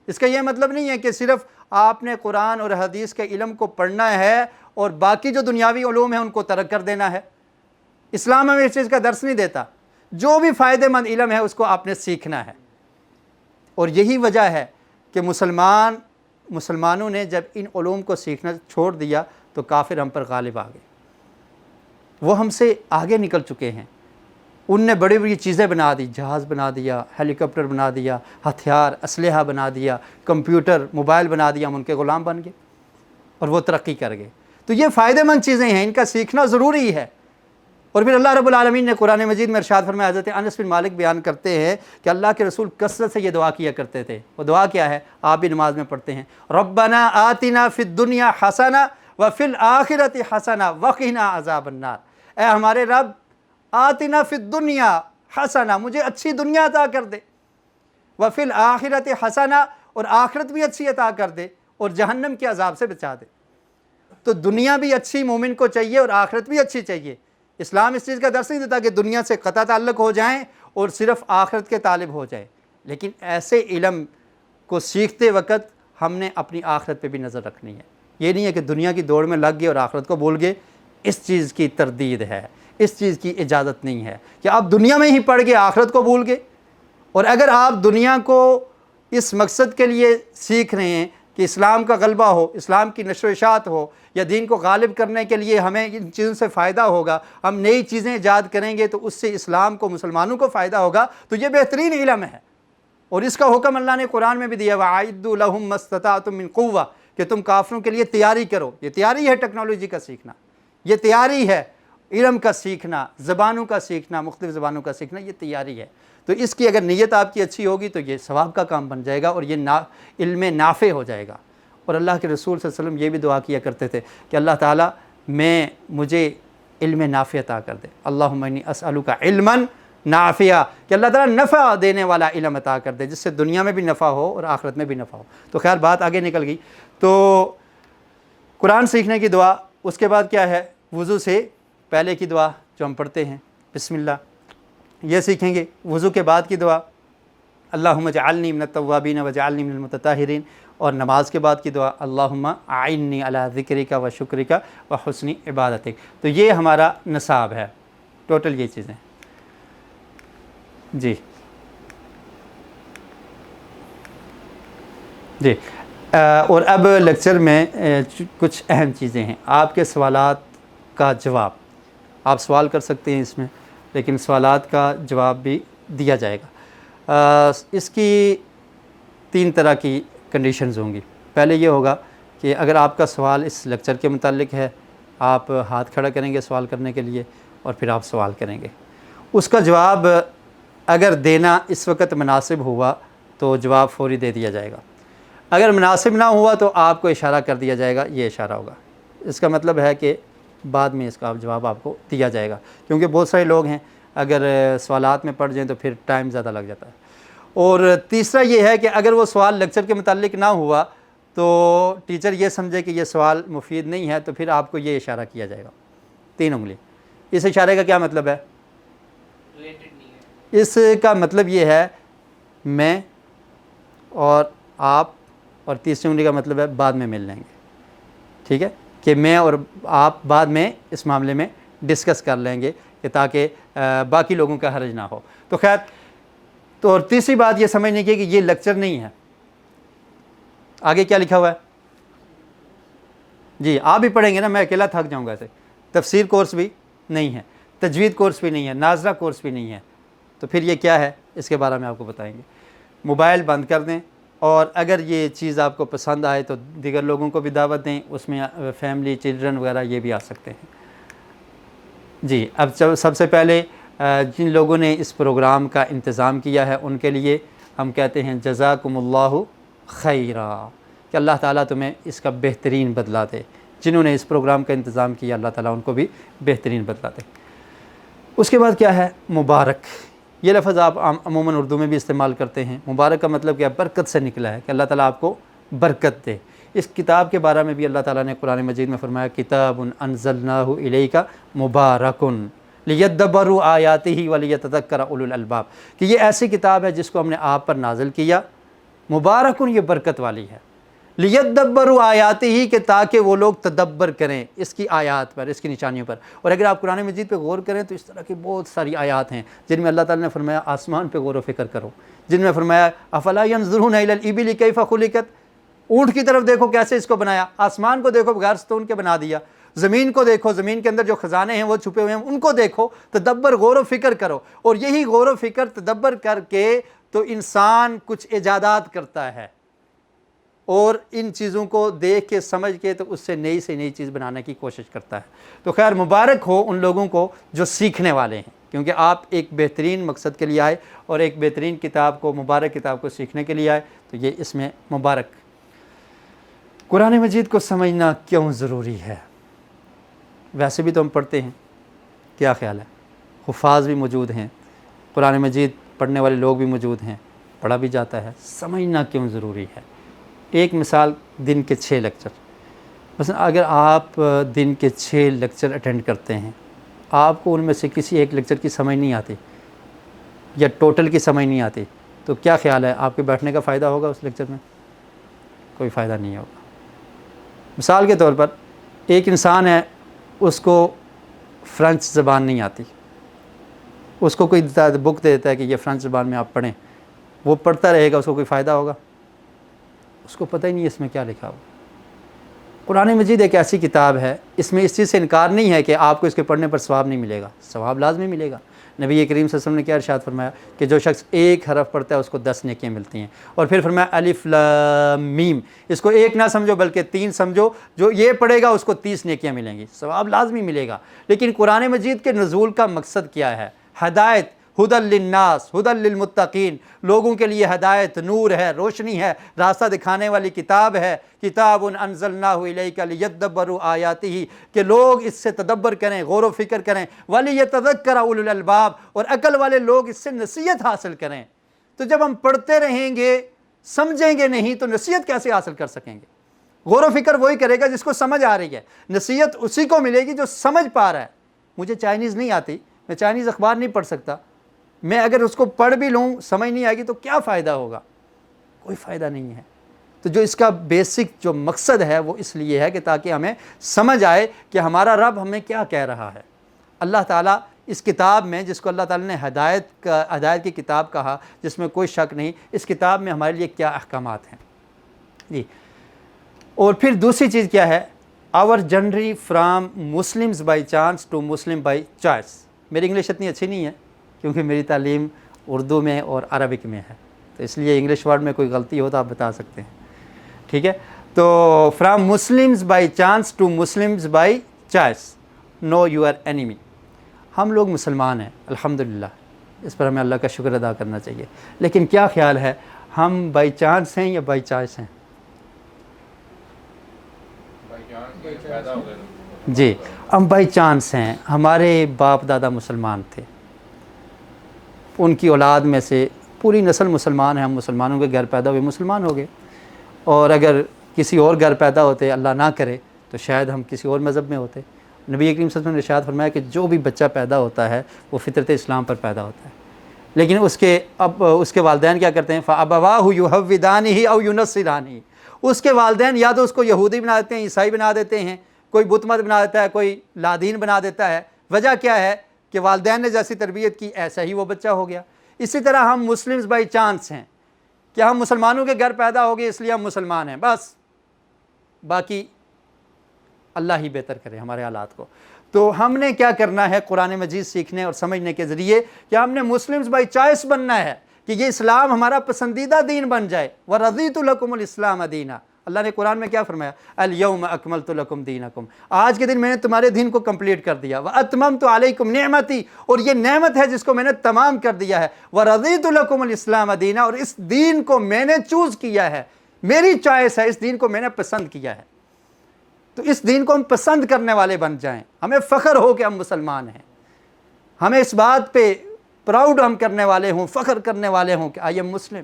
[SPEAKER 1] اس کا یہ مطلب نہیں ہے کہ صرف آپ نے قرآن اور حدیث کے علم کو پڑھنا ہے اور باقی جو دنیاوی علوم ہیں ان کو ترک کر دینا ہے۔ اسلام ہمیں اس چیز کا درس نہیں دیتا، جو بھی فائدہ مند علم ہے اس کو آپ نے سیکھنا ہے۔ اور یہی وجہ ہے کہ مسلمانوں نے جب ان علوم کو سیکھنا چھوڑ دیا تو کافر ہم پر غالب آ گئے، وہ ہم سے آگے نکل چکے ہیں۔ ان نے بڑی بڑی چیزیں بنا دی، جہاز بنا دیا، ہیلی کاپٹر بنا دیا، ہتھیار، اسلحہ بنا دیا، کمپیوٹر، موبائل بنا دیا، ہم ان کے غلام بن گئے اور وہ ترقی کر گئے۔ تو یہ فائدہ مند چیزیں ہیں، ان کا سیکھنا ضروری ہے۔ اور پھر اللہ رب العالمین نے قرآن مجید میں ارشاد فرمایا، حضرت انس بن مالک بیان کرتے ہیں کہ اللہ کے رسول کثرت سے یہ دعا کیا کرتے تھے۔ وہ دعا کیا ہے؟ آپ بھی نماز میں پڑھتے ہیں، ربنا آتنا فی الدنیا حسنہ وفی الآخرۃ حسنہ وقنا عذاب النار۔ اے ہمارے رب، آتنا فی الدنیا حسنہ، مجھے اچھی دنیا عطا کر دے، وفی الآخرۃ حسنہ، اور آخرت بھی اچھی عطا کر دے، اور جہنم کے عذاب سے بچا دے۔ تو دنیا بھی اچھی مومن کو چاہیے اور آخرت بھی اچھی چاہیے۔ اسلام اس چیز کا درس نہیں دیتا کہ دنیا سے قطع تعلق ہو جائیں اور صرف آخرت کے طالب ہو جائے، لیکن ایسے علم کو سیکھتے وقت ہم نے اپنی آخرت پہ بھی نظر رکھنی ہے۔ یہ نہیں ہے کہ دنیا کی دوڑ میں لگ گئے اور آخرت کو بھول گئے، اس چیز کی تردید ہے، اس چیز کی اجازت نہیں ہے کہ آپ دنیا میں ہی پڑھ گئے آخرت کو بھول گئے۔ اور اگر آپ دنیا کو اس مقصد کے لیے سیکھ رہے ہیں کہ اسلام کا غلبہ ہو، اسلام کی نشر و اشاعت ہو، یا دین کو غالب کرنے کے لیے ہمیں ان چیزوں سے فائدہ ہوگا، ہم نئی چیزیں ایجاد کریں گے تو اس سے اسلام کو، مسلمانوں کو فائدہ ہوگا، تو یہ بہترین علم ہے۔ اور اس کا حکم اللہ نے قرآن میں بھی دیا، وَأَعِدُّوا لَهُم مَّا اسْتَطَعْتُم مِّن قُوَّةٍ، کہ تم کافروں کے لیے تیاری کرو۔ یہ تیاری ہے ٹیکنالوجی کا سیکھنا، یہ تیاری ہے علم کا سیکھنا، زبانوں کا سیکھنا، مختلف زبانوں کا سیکھنا، یہ تیاری ہے۔ تو اس کی اگر نیت آپ کی اچھی ہوگی تو یہ ثواب کا کام بن جائے گا، اور یہ علم نافع ہو جائے گا۔ اور اللہ کے رسول صلی اللہ علیہ وسلم یہ بھی دعا کیا کرتے تھے کہ اللہ تعالیٰ مجھے علم نافع عطا کر دے، اللہم انی اسألک علما نافعا، کہ اللہ تعالیٰ نفع دینے والا علم عطا کر دے، جس سے دنیا میں بھی نفع ہو اور آخرت میں بھی نفع ہو۔ تو خیر بات آگے نکل گئی۔ تو قرآن سیکھنے کی دعا، اس کے بعد کیا ہے؟ وضو سے پہلے کی دعا جو ہم پڑھتے ہیں، بسم اللہ، یہ سیکھیں گے۔ وضو کے بعد کی دعا، اللہم اجعلنی من التوابین واجعلنی من المتطہرین، اور نماز کے بعد کی دعا، اللہم اعنی علی ذکرک و شکرک و حسن عبادتک۔ تو یہ ہمارا نصاب ہے، ٹوٹل یہ چیزیں۔ جی جی اور اب لیکچر میں کچھ اہم چیزیں ہیں۔ آپ کے سوالات کا جواب، آپ سوال کر سکتے ہیں اس میں، لیکن سوالات کا جواب بھی دیا جائے گا۔ اس کی 3 طرح کی کنڈیشنز ہوں گی۔ پہلے یہ ہوگا کہ اگر آپ کا سوال اس لیکچر کے متعلق ہے، آپ ہاتھ کھڑا کریں گے سوال کرنے کے لیے، اور پھر آپ سوال کریں گے۔ اس کا جواب اگر دینا اس وقت مناسب ہوا تو جواب فوری دے دیا جائے گا، اگر مناسب نہ ہوا تو آپ کو اشارہ کر دیا جائے گا، یہ اشارہ ہوگا۔ اس کا مطلب ہے کہ بعد میں اس کا جواب آپ کو دیا جائے گا، کیونکہ بہت سارے لوگ ہیں اگر سوالات میں پڑ جائیں تو پھر ٹائم زیادہ لگ جاتا ہے۔ اور تیسرا یہ ہے کہ اگر وہ سوال لیکچر کے متعلق نہ ہوا تو ٹیچر یہ سمجھے کہ یہ سوال مفید نہیں ہے، تو پھر آپ کو یہ اشارہ کیا جائے گا، 3 انگلی۔ اس اشارے کا کیا مطلب ہے؟
[SPEAKER 2] ریلیٹڈ نہیں ہے۔
[SPEAKER 1] اس کا مطلب یہ ہے میں اور آپ، اور تیسری انگلی کا مطلب ہے بعد میں مل لیں گے، ٹھیک ہے، کہ میں اور آپ بعد میں اس معاملے میں ڈسکس کر لیں گے، کہ تاکہ باقی لوگوں کا حرج نہ ہو۔ تو خیر، تو اور تیسری بات یہ سمجھنے کی کہ یہ لیکچر نہیں ہے۔ آگے کیا لکھا ہوا ہے؟ جی آپ بھی پڑھیں گے نا، میں اکیلا تھک جاؤں گا ایسے۔ تفسیر کورس بھی نہیں ہے، تجوید کورس بھی نہیں ہے، ناظرہ کورس بھی نہیں ہے، تو پھر یہ کیا ہے اس کے بارے میں آپ کو بتائیں گے۔ موبائل بند کر دیں، اور اگر یہ چیز آپ کو پسند آئے تو دیگر لوگوں کو بھی دعوت دیں، اس میں فیملی، چلڈرن وغیرہ یہ بھی آ سکتے ہیں۔ جی اب سب سے پہلے جن لوگوں نے اس پروگرام کا انتظام کیا ہے ان کے لیے ہم کہتے ہیں جزاکم اللہ خیرا، کہ اللہ تعالیٰ تمہیں اس کا بہترین بدلہ دے۔ جنہوں نے اس پروگرام کا انتظام کیا اللہ تعالیٰ ان کو بھی بہترین بدلہ دے۔ اس کے بعد کیا ہے؟ مبارک۔ یہ لفظ آپ عموماً اردو میں بھی استعمال کرتے ہیں۔ مبارک کا مطلب کیا ہے؟ برکت سے نکلا ہے، کہ اللہ تعالیٰ آپ کو برکت دے۔ اس کتاب کے بارے میں بھی اللہ تعالیٰ نے قرآن مجید میں فرمایا، کتاب انزلناہ الیک مبارک لیدبروا آیاتہ ولیتذکر اولو الالباب، کہ یہ ایسی کتاب ہے جس کو ہم نے آپ پر نازل کیا، مبارکن، یہ برکت والی ہے، لیدبروا آیاتہ، کہ تاکہ وہ لوگ تدبر کریں اس کی آیات پر، اس کی نشانیوں پر۔ اور اگر آپ قرآن مجید پہ غور کریں تو اس طرح کی بہت ساری آیات ہیں جن میں اللہ تعالیٰ نے فرمایا آسمان پہ غور و فکر کرو، جن میں فرمایا افلا ینظرون الی الابل کیف خلقت، اونٹ کی طرف دیکھو کیسے اس کو بنایا، آسمان کو دیکھو بغیر ستون کے بنا دیا، زمین کو دیکھو، زمین کے اندر جو خزانے ہیں وہ چھپے ہوئے ہیں ان کو دیکھو، تدبر، غور و فکر کرو۔ اور یہی غور و فکر، تدبر کر کے تو انسان کچھ ایجادات کرتا ہے، اور ان چیزوں کو دیکھ کے سمجھ کے تو اس سے نئی سے نئی چیز بنانے کی کوشش کرتا ہے۔ تو خیر مبارک ہو ان لوگوں کو جو سیکھنے والے ہیں، کیونکہ آپ ایک بہترین مقصد کے لیے آئے اور ایک بہترین کتاب کو، مبارک کتاب کو سیکھنے کے لیے آئے، تو یہ اس میں مبارک۔ قرآن مجید کو سمجھنا کیوں ضروری ہے؟ ویسے بھی تو ہم پڑھتے ہیں، کیا خیال ہے؟ حفاظ بھی موجود ہیں، قرآن مجید پڑھنے والے لوگ بھی موجود ہیں، پڑھا بھی جاتا ہے، سمجھنا کیوں ضروری ہے؟ ایک مثال، دن کے 6 لیکچر، مثلا اگر آپ دن کے 6 لیکچر اٹینڈ کرتے ہیں، آپ کو ان میں سے کسی ایک لیکچر کی سمجھ نہیں آتی یا ٹوٹل کی سمجھ نہیں آتی، تو کیا خیال ہے آپ کے بیٹھنے کا فائدہ ہوگا اس لیکچر میں؟ کوئی فائدہ نہیں ہوگا۔ مثال کے طور پر ایک انسان ہے، اس کو فرانس زبان نہیں آتی، اس کو کوئی بک دے دیتا ہے کہ یہ فرانس زبان میں آپ پڑھیں، وہ پڑھتا رہے گا، اس کو کوئی فائدہ ہوگا؟ اس کو پتہ ہی نہیں اس میں کیا لکھا ہوا۔ قرآن مجید ایک ایسی کتاب ہے، اس میں اس چیز سے انکار نہیں ہے کہ آپ کو اس کے پڑھنے پر ثواب نہیں ملے گا، ثواب لازمی ملے گا۔ نبی کریم صلی اللہ علیہ وسلم نے کیا ارشاد فرمایا کہ جو شخص ایک حرف پڑھتا ہے اس کو 10 نیکیاں ملتی ہیں، اور پھر فرمایا الف لام میم، اس کو ایک نہ سمجھو بلکہ 3 سمجھو، جو یہ پڑھے گا اس کو 30 نیکیاں ملیں گی، ثواب لازمی ملے گا۔ لیکن قرآن مجید کے نزول کا مقصد کیا ہے؟ ہدایت، ہدی للناس، ہدی للمتقین، لوگوں کے لیے ہدایت، نور ہے، روشنی ہے، راستہ دکھانے والی کتاب ہے۔ کتاب انزلناہ الیک لیدبروا آیاتہ، کہ لوگ اس سے تدبر کریں، غور و فکر کریں، ولیتذکر اولو الالباب، اور عقل والے لوگ اس سے نصیحت حاصل کریں۔ تو جب ہم پڑھتے رہیں گے، سمجھیں گے نہیں تو نصیحت کیسے حاصل کر سکیں گے؟ غور و فکر وہی کرے گا جس کو سمجھ آ رہی ہے، نصیحت اسی کو ملے گی جو سمجھ پا رہا ہے۔ مجھے چائنیز نہیں آتی، میں چائنیز اخبار نہیں پڑھ سکتا، میں اگر اس کو پڑھ بھی لوں سمجھ نہیں آئے گی تو کیا فائدہ ہوگا؟ کوئی فائدہ نہیں ہے۔ تو جو اس کا بیسک جو مقصد ہے وہ اس لیے ہے کہ تاکہ ہمیں سمجھ آئے کہ ہمارا رب ہمیں کیا کہہ رہا ہے۔ اللہ تعالیٰ اس کتاب میں، جس کو اللہ تعالیٰ نے ہدایت کی کتاب کہا، جس میں کوئی شک نہیں، اس کتاب میں ہمارے لیے کیا احکامات ہیں جی۔ اور پھر دوسری چیز کیا ہے؟ Our journey from Muslims by chance to Muslim by choice. میری انگلش اتنی اچھی نہیں ہے کیونکہ میری تعلیم اردو میں اور عربک میں ہے، تو اس لیے انگلش ورڈ میں کوئی غلطی ہو تو آپ بتا سکتے ہیں، ٹھیک ہے؟ تو from Muslims by chance to Muslims by choice, know your enemy. ہم لوگ مسلمان ہیں الحمدللہ، اس پر ہمیں اللہ کا شکر ادا کرنا چاہیے، لیکن کیا خیال ہے ہم بائی چانس ہیں یا بائی چوائس ہیں؟ جی ہم بائی چانس ہیں۔ ہمارے باپ دادا مسلمان تھے، ان کی اولاد میں سے پوری نسل مسلمان ہے، ہم مسلمانوں کے گھر پیدا ہوئے، مسلمان ہو گئے، اور اگر کسی اور گھر پیدا ہوتے اللہ نہ کرے تو شاید ہم کسی اور مذہب میں ہوتے۔ نبی کریم صلی اللہ علیہ وسلم نے ارشاد فرمایا کہ جو بھی بچہ پیدا ہوتا ہے وہ فطرت اسلام پر پیدا ہوتا ہے، لیکن اس کے والدین کیا کرتے ہیں؟ فَأَبَوَاهُ يُهَوِّدَانِهِ أَوْ يُنَصِّرَانِهِ، اس کے والدین یا تو اس کو یہودی بنا دیتے ہیں، عیسائی بنا دیتے ہیں، کوئی بت مت بنا دیتا ہے، کوئی لادین بنا دیتا ہے۔ وجہ کیا ہے؟ کہ والدین نے جیسی تربیت کی ایسا ہی وہ بچہ ہو گیا۔ اسی طرح ہم مسلمز بائی چانس ہیں کہ ہم مسلمانوں کے گھر پیدا ہو گئے اس لیے ہم مسلمان ہیں، بس، باقی اللہ ہی بہتر کرے ہمارے حالات کو۔ تو ہم نے کیا کرنا ہے؟ قرآن مجید سیکھنے اور سمجھنے کے ذریعے کہ ہم نے مسلمز بائی چوائس بننا ہے کہ یہ اسلام ہمارا پسندیدہ دین بن جائے۔ وَرَضِيتُ لَكُمُ الْإِسْلَامَ دِينًا، اللہ نے قرآن میں کیا فرمایا؟ الْيَوْمَ أَكْمَلْتُ لَكُمْ دِينَكُمْ، آج کے دن میں نے تمہارے دین کو کمپلیٹ کر دیا۔ وَأَتْمَمْتُ عَلَيْكُمْ نِعْمَتِي، اور یہ نعمت ہے جس کو میں نے تمام کر دیا ہے۔ وَرَضِيتُ لَكُمُ الْإِسْلَامَ دِينًا، اور اس دین کو میں نے چوز کیا ہے، میری چوائس ہے، اس دین کو میں نے پسند کیا ہے۔ تو اس دین کو ہم پسند کرنے والے بن جائیں، ہمیں فخر ہو کہ ہم مسلمان ہیں، ہمیں اس بات پہ پراؤڈ ہم کرنے والے ہوں، فخر کرنے والے ہوں کہ آئی ایم مسلم،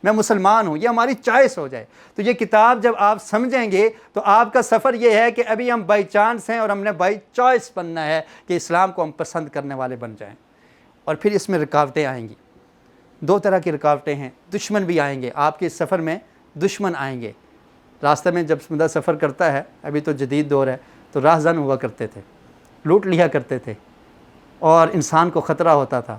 [SPEAKER 1] میں مسلمان ہوں، یہ ہماری چوائس ہو جائے۔ تو یہ کتاب جب آپ سمجھیں گے تو آپ کا سفر یہ ہے کہ ابھی ہم بائی چانس ہیں اور ہم نے بائی چوائس بننا ہے کہ اسلام کو ہم پسند کرنے والے بن جائیں۔ اور پھر اس میں رکاوٹیں آئیں گی، 2 طرح کی رکاوٹیں ہیں، دشمن بھی آئیں گے، آپ کے اس سفر میں دشمن آئیں گے۔ راستہ میں جب بندہ سفر کرتا ہے، ابھی تو جدید دور ہے، تو راہزن ہوا کرتے تھے، لوٹ لیا کرتے تھے اور انسان کو خطرہ ہوتا تھا۔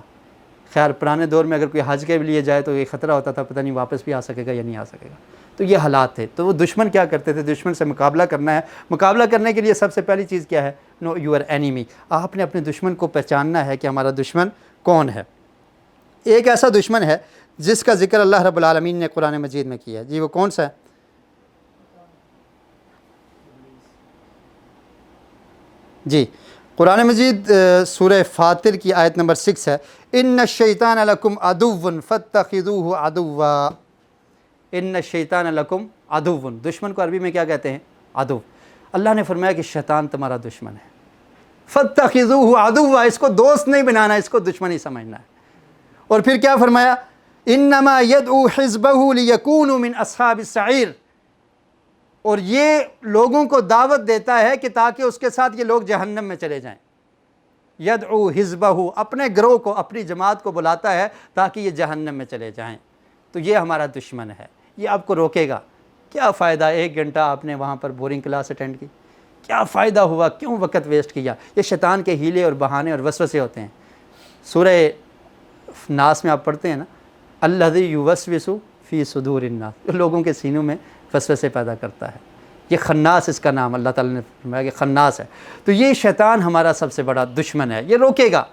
[SPEAKER 1] خیر پرانے دور میں اگر کوئی حج کے لیے جائے تو یہ خطرہ ہوتا تھا پتہ نہیں واپس بھی آ سکے گا یا نہیں آ سکے گا، تو یہ حالات تھے۔ تو وہ دشمن کیا کرتے تھے؟ دشمن سے مقابلہ کرنا ہے۔ مقابلہ کرنے کے لیے سب سے پہلی چیز کیا ہے؟ نو یور اینیمی، آپ نے اپنے دشمن کو پہچاننا ہے کہ ہمارا دشمن کون ہے۔ ایک ایسا دشمن ہے جس کا ذکر اللہ رب العالمین نے قرآن مجید میں کیا ہے، جی وہ کون سا ہے؟ جی قرآن مجید سورہ فاطر کی آیت نمبر 6 ہے، ان الشیطان لکم عدو فاتخذوہ عدوا۔ ان الشیطان لکم عدو، دشمن کو عربی میں کیا کہتے ہیں؟ عدو۔ اللہ نے فرمایا کہ شیطان تمہارا دشمن ہے، فاتخذوہ عدوا، اس کو دوست نہیں بنانا، اس کو دشمن ہی سمجھنا ہے۔ اور پھر کیا فرمایا؟ انما یدعو حزبہ لیکونوا من اصحاب السعیر، اور یہ لوگوں کو دعوت دیتا ہے کہ تاکہ اس کے ساتھ یہ لوگ جہنم میں چلے جائیں۔ یدعو حزبہ، اپنے گروہ کو، اپنی جماعت کو بلاتا ہے تاکہ یہ جہنم میں چلے جائیں۔ تو یہ ہمارا دشمن ہے، یہ آپ کو روکے گا، کیا فائدہ 1 گھنٹہ آپ نے وہاں پر بورنگ کلاس اٹینڈ کی، کیا فائدہ ہوا، کیوں وقت ویسٹ کیا؟ یہ شیطان کے ہیلے اور بہانے اور وسوسے ہوتے ہیں۔ سورہ ناس میں آپ پڑھتے ہیں نا، الذی یوسوس فی صدور الناس، لوگوں کے سینوں میں وسوسے پیدا کرتا ہے۔ یہ خناس اس کا نام، اللہ تعالیٰ نے فرمایا کہ خناس ہے۔ تو یہ شیطان ہمارا سب سے بڑا دشمن ہے، یہ روکے گا،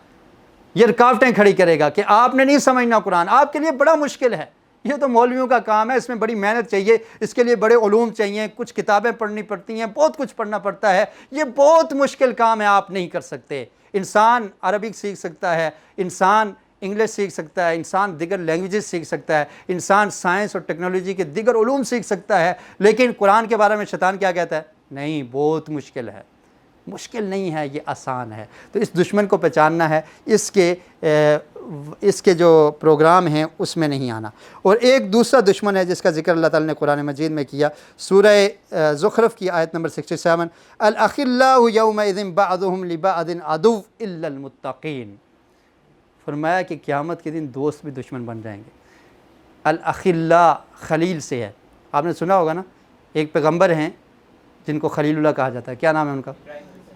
[SPEAKER 1] یہ رکاوٹیں کھڑی کرے گا کہ آپ نے نہیں سمجھنا قرآن، آپ کے لیے بڑا مشکل ہے، یہ تو مولویوں کا کام ہے، اس میں بڑی محنت چاہیے، اس کے لیے بڑے علوم چاہیے، کچھ کتابیں پڑھنی پڑتی ہیں، بہت کچھ پڑھنا پڑتا ہے، یہ بہت مشکل کام ہے، آپ نہیں کر سکتے۔ انسان عربک سیکھ سکتا ہے، انسان انگلش سیکھ سکتا ہے، انسان دیگر لینگویجز سیکھ سکتا ہے، انسان سائنس اور ٹیکنالوجی کے دیگر علوم سیکھ سکتا ہے، لیکن قرآن کے بارے میں شیطان کیا کہتا ہے؟ نہیں، بہت مشکل ہے۔ مشکل نہیں ہے، یہ آسان ہے۔ تو اس دشمن کو پہچاننا ہے، اس کے جو پروگرام ہیں اس میں نہیں آنا۔ اور ایک دوسرا دشمن ہے جس کا ذکر اللہ تعالیٰ نے قرآن مجید میں کیا، سورہ زخرف کی آیت نمبر 67، الاخلاء یومئذ بعضهم لبعض عدو الا المتقین، فرمایا کہ قیامت کے دن دوست بھی دشمن بن جائیں گے۔ الاخلاء خلیل سے ہے، آپ نے سنا ہوگا نا، ایک پیغمبر ہیں جن کو خلیل اللہ کہا جاتا ہے، کیا نام ہے ان کا؟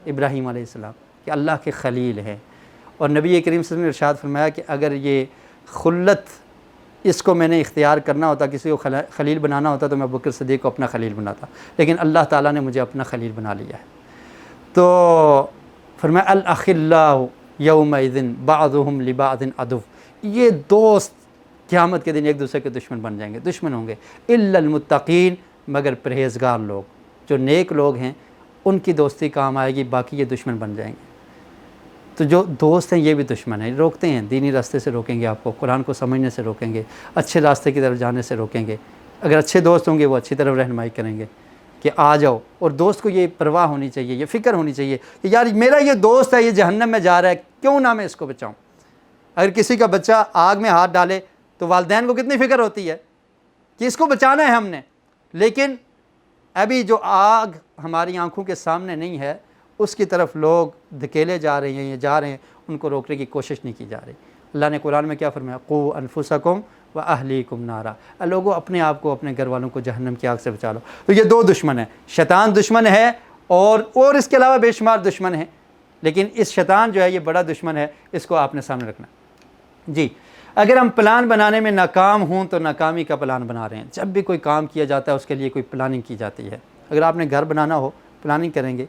[SPEAKER 1] ابراہیم علیہ السلام، کہ اللہ کے خلیل ہیں۔ اور نبی کریم صلی اللہ علیہ وسلم نے ارشاد فرمایا کہ اگر یہ خلت اس کو میں نے اختیار کرنا ہوتا، کسی کو خلیل بنانا ہوتا تو میں ابوبکر صدیق کو اپنا خلیل بناتا، لیکن اللہ تعالیٰ نے مجھے اپنا خلیل بنا لیا ہے۔ تو فرمایا الاخلاء یومئذ بعضهم لبعض عدو، یہ دوست قیامت کے دن ایک دوسرے کے دشمن بن جائیں گے، دشمن ہوں گے، الا المتقین، مگر پرہیزگار لوگ، جو نیک لوگ ہیں ان کی دوستی کام آئے گی، باقی یہ دشمن بن جائیں گے۔ تو جو دوست ہیں یہ بھی دشمن ہیں، روکتے ہیں، دینی راستے سے روکیں گے آپ کو، قرآن کو سمجھنے سے روکیں گے، اچھے راستے کی طرف جانے سے روکیں گے۔ اگر اچھے دوست ہوں گے وہ اچھی طرف رہنمائی کریں گے کہ آ جاؤ، اور دوست کو یہ پرواہ ہونی چاہیے، یہ فکر ہونی چاہیے کہ یار میرا یہ دوست ہے، یہ جہنم میں جا رہا ہے، کیوں نہ میں اس کو بچاؤں۔ اگر کسی کا بچہ آگ میں ہاتھ ڈالے تو والدین کو کتنی فکر ہوتی ہے کہ اس کو بچانا ہے ہم نے، لیکن ابھی جو آگ ہماری آنکھوں کے سامنے نہیں ہے اس کی طرف لوگ دھکیلے جا رہے ہیں، یہ جا رہے ہیں، ان کو روکنے کی کوشش نہیں کی جا رہی۔ اللہ نے قرآن میں کیا فرمایا؟ قوا انفسکم واہلیکم نارا، لوگوں اپنے آپ کو، اپنے گھر والوں کو جہنم کی آگ سے بچا لو۔ تو یہ دو دشمن ہیں، شیطان دشمن ہے اور اس کے علاوہ بے شمار دشمن ہیں، لیکن اس شیطان جو ہے یہ بڑا دشمن ہے، اس کو آپ نے سامنے رکھنا۔ جی، اگر ہم پلان بنانے میں ناکام ہوں تو ناکامی کا پلان بنا رہے ہیں۔ جب بھی کوئی کام کیا جاتا ہے اس کے لیے کوئی پلاننگ کی جاتی ہے۔ اگر آپ نے گھر بنانا ہو، پلاننگ کریں گے،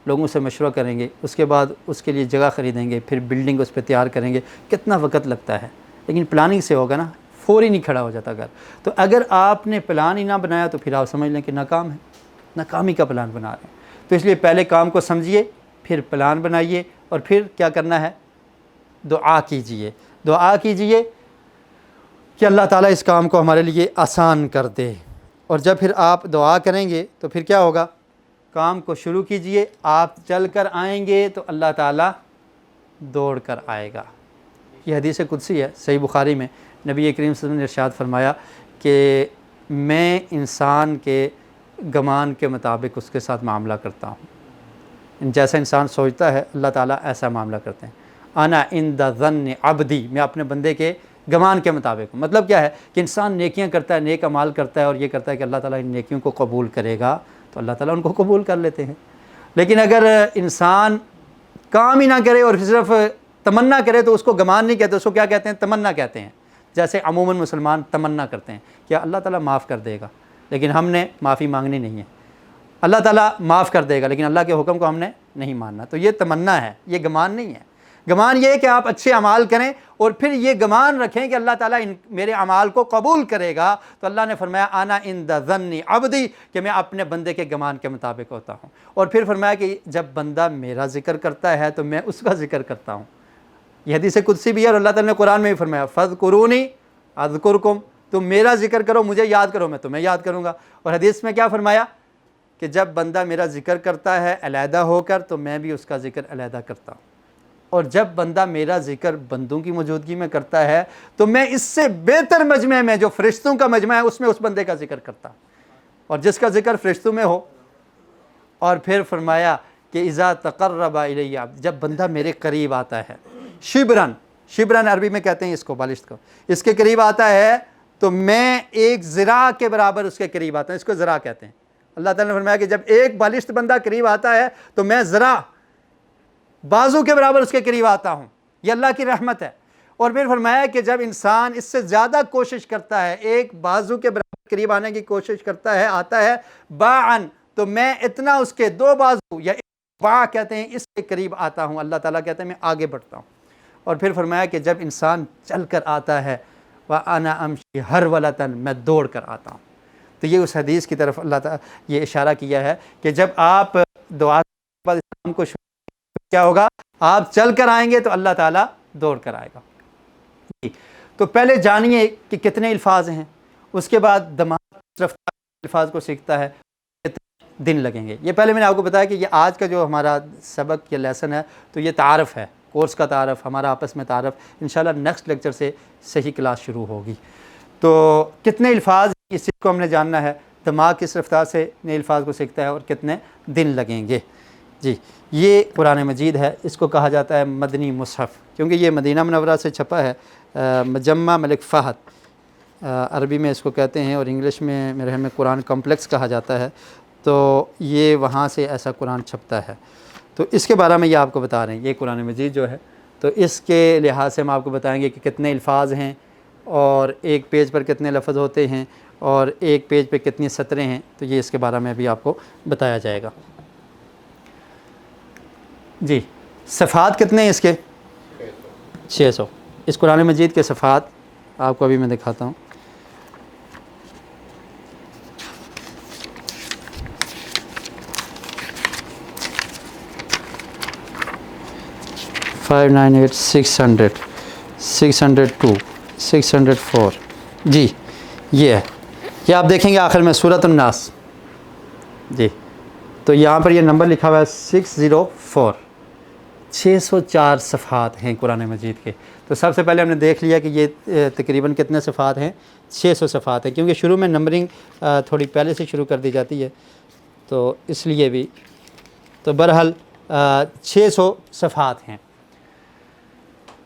[SPEAKER 1] لوگوں سے مشورہ کریں گے، اس کے بعد اس کے لیے جگہ خریدیں گے، پھر بلڈنگ اس پہ تیار کریں گے، کتنا وقت لگتا ہے، لیکن پلاننگ سے ہوگا نا، فوری نہیں کھڑا ہو جاتا گھر۔ تو اگر آپ نے پلان ہی نہ بنایا تو پھر آپ سمجھ لیں کہ ناکام ہے، ناکامی کا پلان بنا رہے ہیں۔ تو اس لیے پہلے کام کو سمجھیے، پھر پلان بنائیے، اور پھر کیا کرنا ہے؟ دعا کیجئے، دعا کیجئے کہ اللہ تعالیٰ اس کام کو ہمارے لیے آسان کر دے۔ اور جب پھر آپ دعا کریں گے تو پھر کیا ہوگا؟ کام کو شروع کیجئے، آپ چل کر آئیں گے تو اللہ تعالیٰ دوڑ کر آئے گا۔ یہ حدیث قدسی ہے، صحیح بخاری میں نبی کریم صلی اللہ علیہ وسلم نے ارشاد فرمایا کہ میں انسان کے گمان کے مطابق اس کے ساتھ معاملہ کرتا ہوں، جیسا انسان سوچتا ہے اللہ تعالیٰ ایسا معاملہ کرتے ہیں۔ انا عند ظن عبدی، میں اپنے بندے کے گمان کے مطابق ہوں۔ مطلب کیا ہے کہ انسان نیکیاں کرتا ہے، نیک اعمال کرتا ہے، اور یہ کرتا ہے کہ اللہ تعالیٰ ان نیکیوں کو قبول کرے گا، تو اللہ تعالیٰ ان کو قبول کر لیتے ہیں۔ لیکن اگر انسان کام ہی نہ کرے اور صرف تمنا کرے تو اس کو گمان نہیں کہتے، اس کو کیا کہتے ہیں؟ تمنا کہتے ہیں۔ جیسے عموماً مسلمان تمنا کرتے ہیں کہ اللہ تعالیٰ معاف کر دے گا، لیکن ہم نے معافی مانگنی نہیں ہے۔ اللہ تعالیٰ معاف کر دے گا لیکن اللہ کے حکم کو ہم نے نہیں ماننا، تو یہ تمنا ہے، یہ گمان نہیں ہے۔ گمان یہ ہے کہ آپ اچھے اعمال کریں اور پھر یہ گمان رکھیں کہ اللہ تعالیٰ میرے اعمال کو قبول کرے گا۔ تو اللہ نے فرمایا انا عند ظن عبدی، کہ میں اپنے بندے کے گمان کے مطابق ہوتا ہوں۔ اور پھر فرمایا کہ جب بندہ میرا ذکر کرتا ہے تو میں اس کا ذکر کرتا ہوں۔ یہ حدیث قدسی بھی ہے، اور اللہ تعالیٰ نے قرآن میں بھی فرمایا فاذکرونی اذکرکم، تم میرا ذکر کرو، مجھے یاد کرو، میں تمہیں یاد کروں گا۔ اور حدیث میں کیا فرمایا کہ جب بندہ میرا ذکر کرتا ہے علیحدہ ہو کر تو میں بھی اس کا ذکر علیحدہ کرتا ہوں، اور جب بندہ میرا ذکر بندوں کی موجودگی میں کرتا ہے تو میں اس سے بہتر مجمع میں، جو فرشتوں کا مجمع ہے، اس میں اس بندے کا ذکر کرتا ہوں، اور جس کا ذکر فرشتوں میں ہو۔ اور پھر فرمایا کہ اذا تقرب الی، جب بندہ میرے قریب آتا ہے، شبرن، شبرن عربی میں کہتے ہیں اس کو، بالشت کو، اس کے قریب آتا ہے تو میں ایک ذراع کے برابر اس کے قریب آتا ہوں. اس کو ذراع کہتے ہیں. اللہ تعالیٰ نے فرمایا کہ جب ایک بالشت بندہ قریب آتا ہے تو میں ذراع بازو کے برابر اس کے قریب آتا ہوں. یہ اللہ کی رحمت ہے. اور پھر فرمایا کہ جب انسان اس سے زیادہ کوشش کرتا ہے, ایک بازو کے برابر قریب آنے کی کوشش کرتا ہے, آتا ہے باعن, تو میں اتنا اس کے 2 بازو یا باع کہتے ہیں اس کے قریب آتا ہوں. اللہ تعالیٰ کہتے ہیں میں آگے بڑھتا ہوں. اور پھر فرمایا کہ جب انسان چل کر آتا ہے وَأَنَا أَمْشِي هَرْوَلَةً, میں دوڑ کر آتا ہوں. تو یہ اس حدیث کی طرف اللہ تعالیٰ یہ اشارہ کیا ہے کہ جب آپ دعا کے بعد اسلام کو کیا ہوگا, آپ چل کر آئیں گے تو اللہ تعالیٰ دوڑ کر آئے گا. تو پہلے جانیے کہ کتنے الفاظ ہیں, اس کے بعد دماغ رفتار الفاظ کو سیکھتا ہے کتنے دن لگیں گے. یہ پہلے میں نے آپ کو بتایا کہ یہ آج کا جو ہمارا سبق یا لیسن ہے تو یہ تعارف ہے, کورس کا تعارف, ہمارا آپس میں تعارف. انشاءاللہ نیکسٹ لیکچر سے صحیح کلاس شروع ہوگی. تو کتنے الفاظ اس چیز کو ہم نے جاننا ہے, دماغ کس رفتار سے نئے الفاظ کو سیکھتا ہے اور کتنے دن لگیں گے. جی یہ قرآن مجید ہے, اس کو کہا جاتا ہے مدنی مصحف, کیونکہ یہ مدینہ منورہ سے چھپا ہے. مجمع ملک فہد عربی میں اس کو کہتے ہیں, اور انگلش میں میرے خیال میں قرآن کمپلیکس کہا جاتا ہے. تو یہ وہاں سے ایسا قرآن چھپتا ہے. تو اس کے بارے میں یہ آپ کو بتا رہے ہیں, یہ قرآن مجید جو ہے تو اس کے لحاظ سے ہم آپ کو بتائیں گے کہ کتنے الفاظ ہیں, اور ایک پیج پر کتنے لفظ ہوتے ہیں, اور ایک پیج پہ کتنی سطریں ہیں. تو یہ اس کے بارے میں بھی آپ کو بتایا جائے گا. جی صفحات کتنے ہیں اس کے؟ 600. اس قرآن مجید کے صفحات آپ کو ابھی میں دکھاتا ہوں. فائیو 998 600 602 604. جی یہ ہے, یہ آپ دیکھیں گے آخر میں سورۃ الناس. جی تو یہاں پر یہ نمبر لکھا ہوا ہے 604. 604 صفحات ہیں قرآن مجید کے. تو سب سے پہلے ہم نے دیکھ لیا کہ یہ تقریباً کتنے صفحات ہیں, 600 صفحات ہیں, کیونکہ شروع میں نمبرنگ تھوڑی پہلے سے شروع کر دی جاتی ہے تو اس لیے بھی. تو بہرحال 600 صفحات ہیں.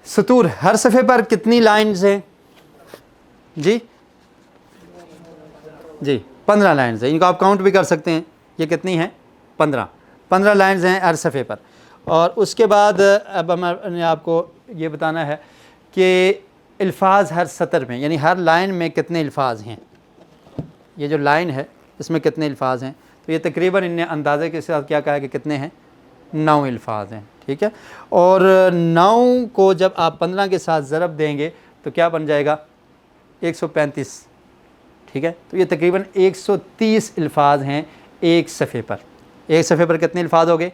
[SPEAKER 1] سطور, ہر صفحے پر کتنی لائنز ہیں؟ جی 15 لائنز ہیں. ان کو آپ کاؤنٹ بھی کر سکتے ہیں, یہ کتنی ہیں؟ 15 لائنز ہیں ہر صفحے پر. اور اس کے بعد اب ہم نے آپ کو یہ بتانا ہے کہ الفاظ ہر سطر میں, یعنی ہر لائن میں کتنے الفاظ ہیں. یہ جو لائن ہے اس میں کتنے الفاظ ہیں, تو یہ تقریباً ان نے اندازے کے ساتھ کیا کہا کہ کتنے ہیں؟ 9 الفاظ ہیں. ٹھیک ہے, اور 9 کو جب آپ 15 کے ساتھ ضرب دیں گے تو کیا بن جائے گا؟ 135. ٹھیک ہے, تو یہ تقریباً 130 الفاظ ہیں ایک صفحے پر. ایک صفحے پر کتنے الفاظ ہو گئے؟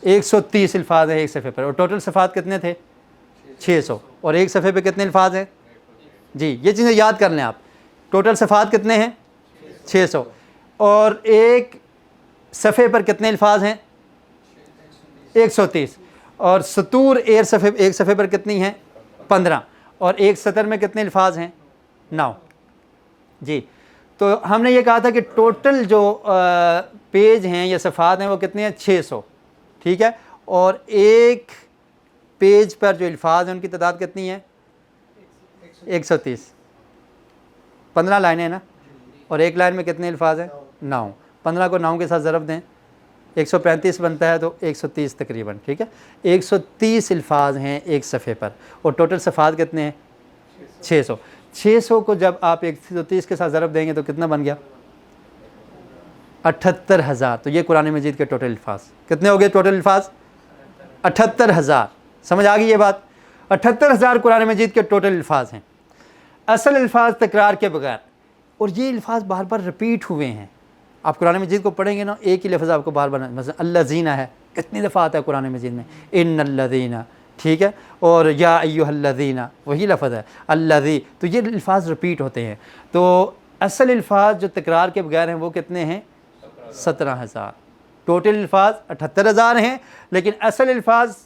[SPEAKER 1] 130 الفاظ ہیں ایک صفحے پر. اور ٹوٹل صفحات کتنے تھے؟ 600. اور ایک صفحے پہ کتنے الفاظ ہیں؟ جی یہ چیزیں یاد کر لیں آپ. ٹوٹل صفحات کتنے ہیں؟ 600. اور ایک صفحے پر کتنے الفاظ ہیں؟ 130. اور سطور ایک صفحے پر کتنی ہیں؟ 15. اور ایک سطر میں کتنے الفاظ ہیں؟ 9. جی تو ہم نے یہ کہا تھا کہ ٹوٹل جو پیج ہیں یا صفحات ہیں وہ کتنے ہیں؟ 600. ٹھیک ہے, اور ایک پیج پر جو الفاظ ہیں ان کی تعداد کتنی ہے؟ 130. 15 لائنیں نا, اور ایک لائن میں کتنے الفاظ ہیں؟ 9. 15 کو 9 کے ساتھ ضرب دیں, 135 بنتا ہے, تو 130 تقریباً. ٹھیک ہے, 130 الفاظ ہیں ایک صفحے پر. اور ٹوٹل صفحات کتنے ہیں؟ 600. 600 کو جب آپ 130 کے ساتھ ضرب دیں گے تو کتنا بن گیا؟ 78,000. تو یہ قرآن مجید کے ٹوٹل الفاظ کتنے ہو گئے؟ ٹوٹل الفاظ 78,000. سمجھ آ گئی یہ بات؟ 78,000 قرآن مجید کے ٹوٹل الفاظ ہیں. اصل الفاظ تکرار کے بغیر, اور یہ الفاظ بار بار رپیٹ ہوئے ہیں. آپ قرآن مجید کو پڑھیں گے نا, ایک ہی لفظ آپ کو بار بار, مثلا الذین ہے, کتنی دفعہ آتا ہے قرآن مجید میں, ان الذین. ٹھیک ہے, اور یا ایھا الذین, وہی لفظ ہے الذی. تو یہ الفاظ رپیٹ ہوتے ہیں. تو اصل الفاظ جو تکرار کے بغیر ہیں وہ کتنے ہیں؟ 17,000. ٹوٹل الفاظ 78,000 ہیں, لیکن اصل الفاظ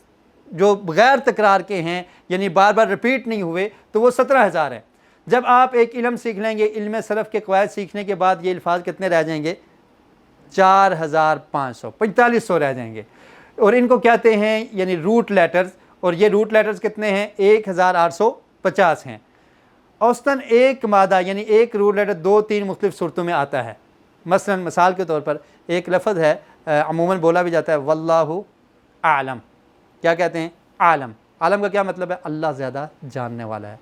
[SPEAKER 1] جو بغیر تکرار کے ہیں, یعنی بار بار رپیٹ نہیں ہوئے, تو وہ 17,000 ہیں. جب آپ ایک علم سیکھ لیں گے, علم صرف کے قواعد سیکھنے کے بعد یہ الفاظ کتنے رہ جائیں گے؟ 4,500 4500 رہ جائیں گے. اور ان کو کہتے ہیں یعنی روٹ لیٹرز, اور یہ روٹ لیٹرز کتنے ہیں؟ 1,850 ہیں. اوسطاً ایک مادہ یعنی ایک روٹ لیٹر 2-3 مختلف صورتوں میں آتا ہے. مثلا مثال کے طور پر ایک لفظ ہے عموماً بولا بھی جاتا ہے واللہ اعلم. کیا کہتے ہیں؟ عالم. عالم کا کیا مطلب ہے؟ اللہ زیادہ جاننے والا ہے.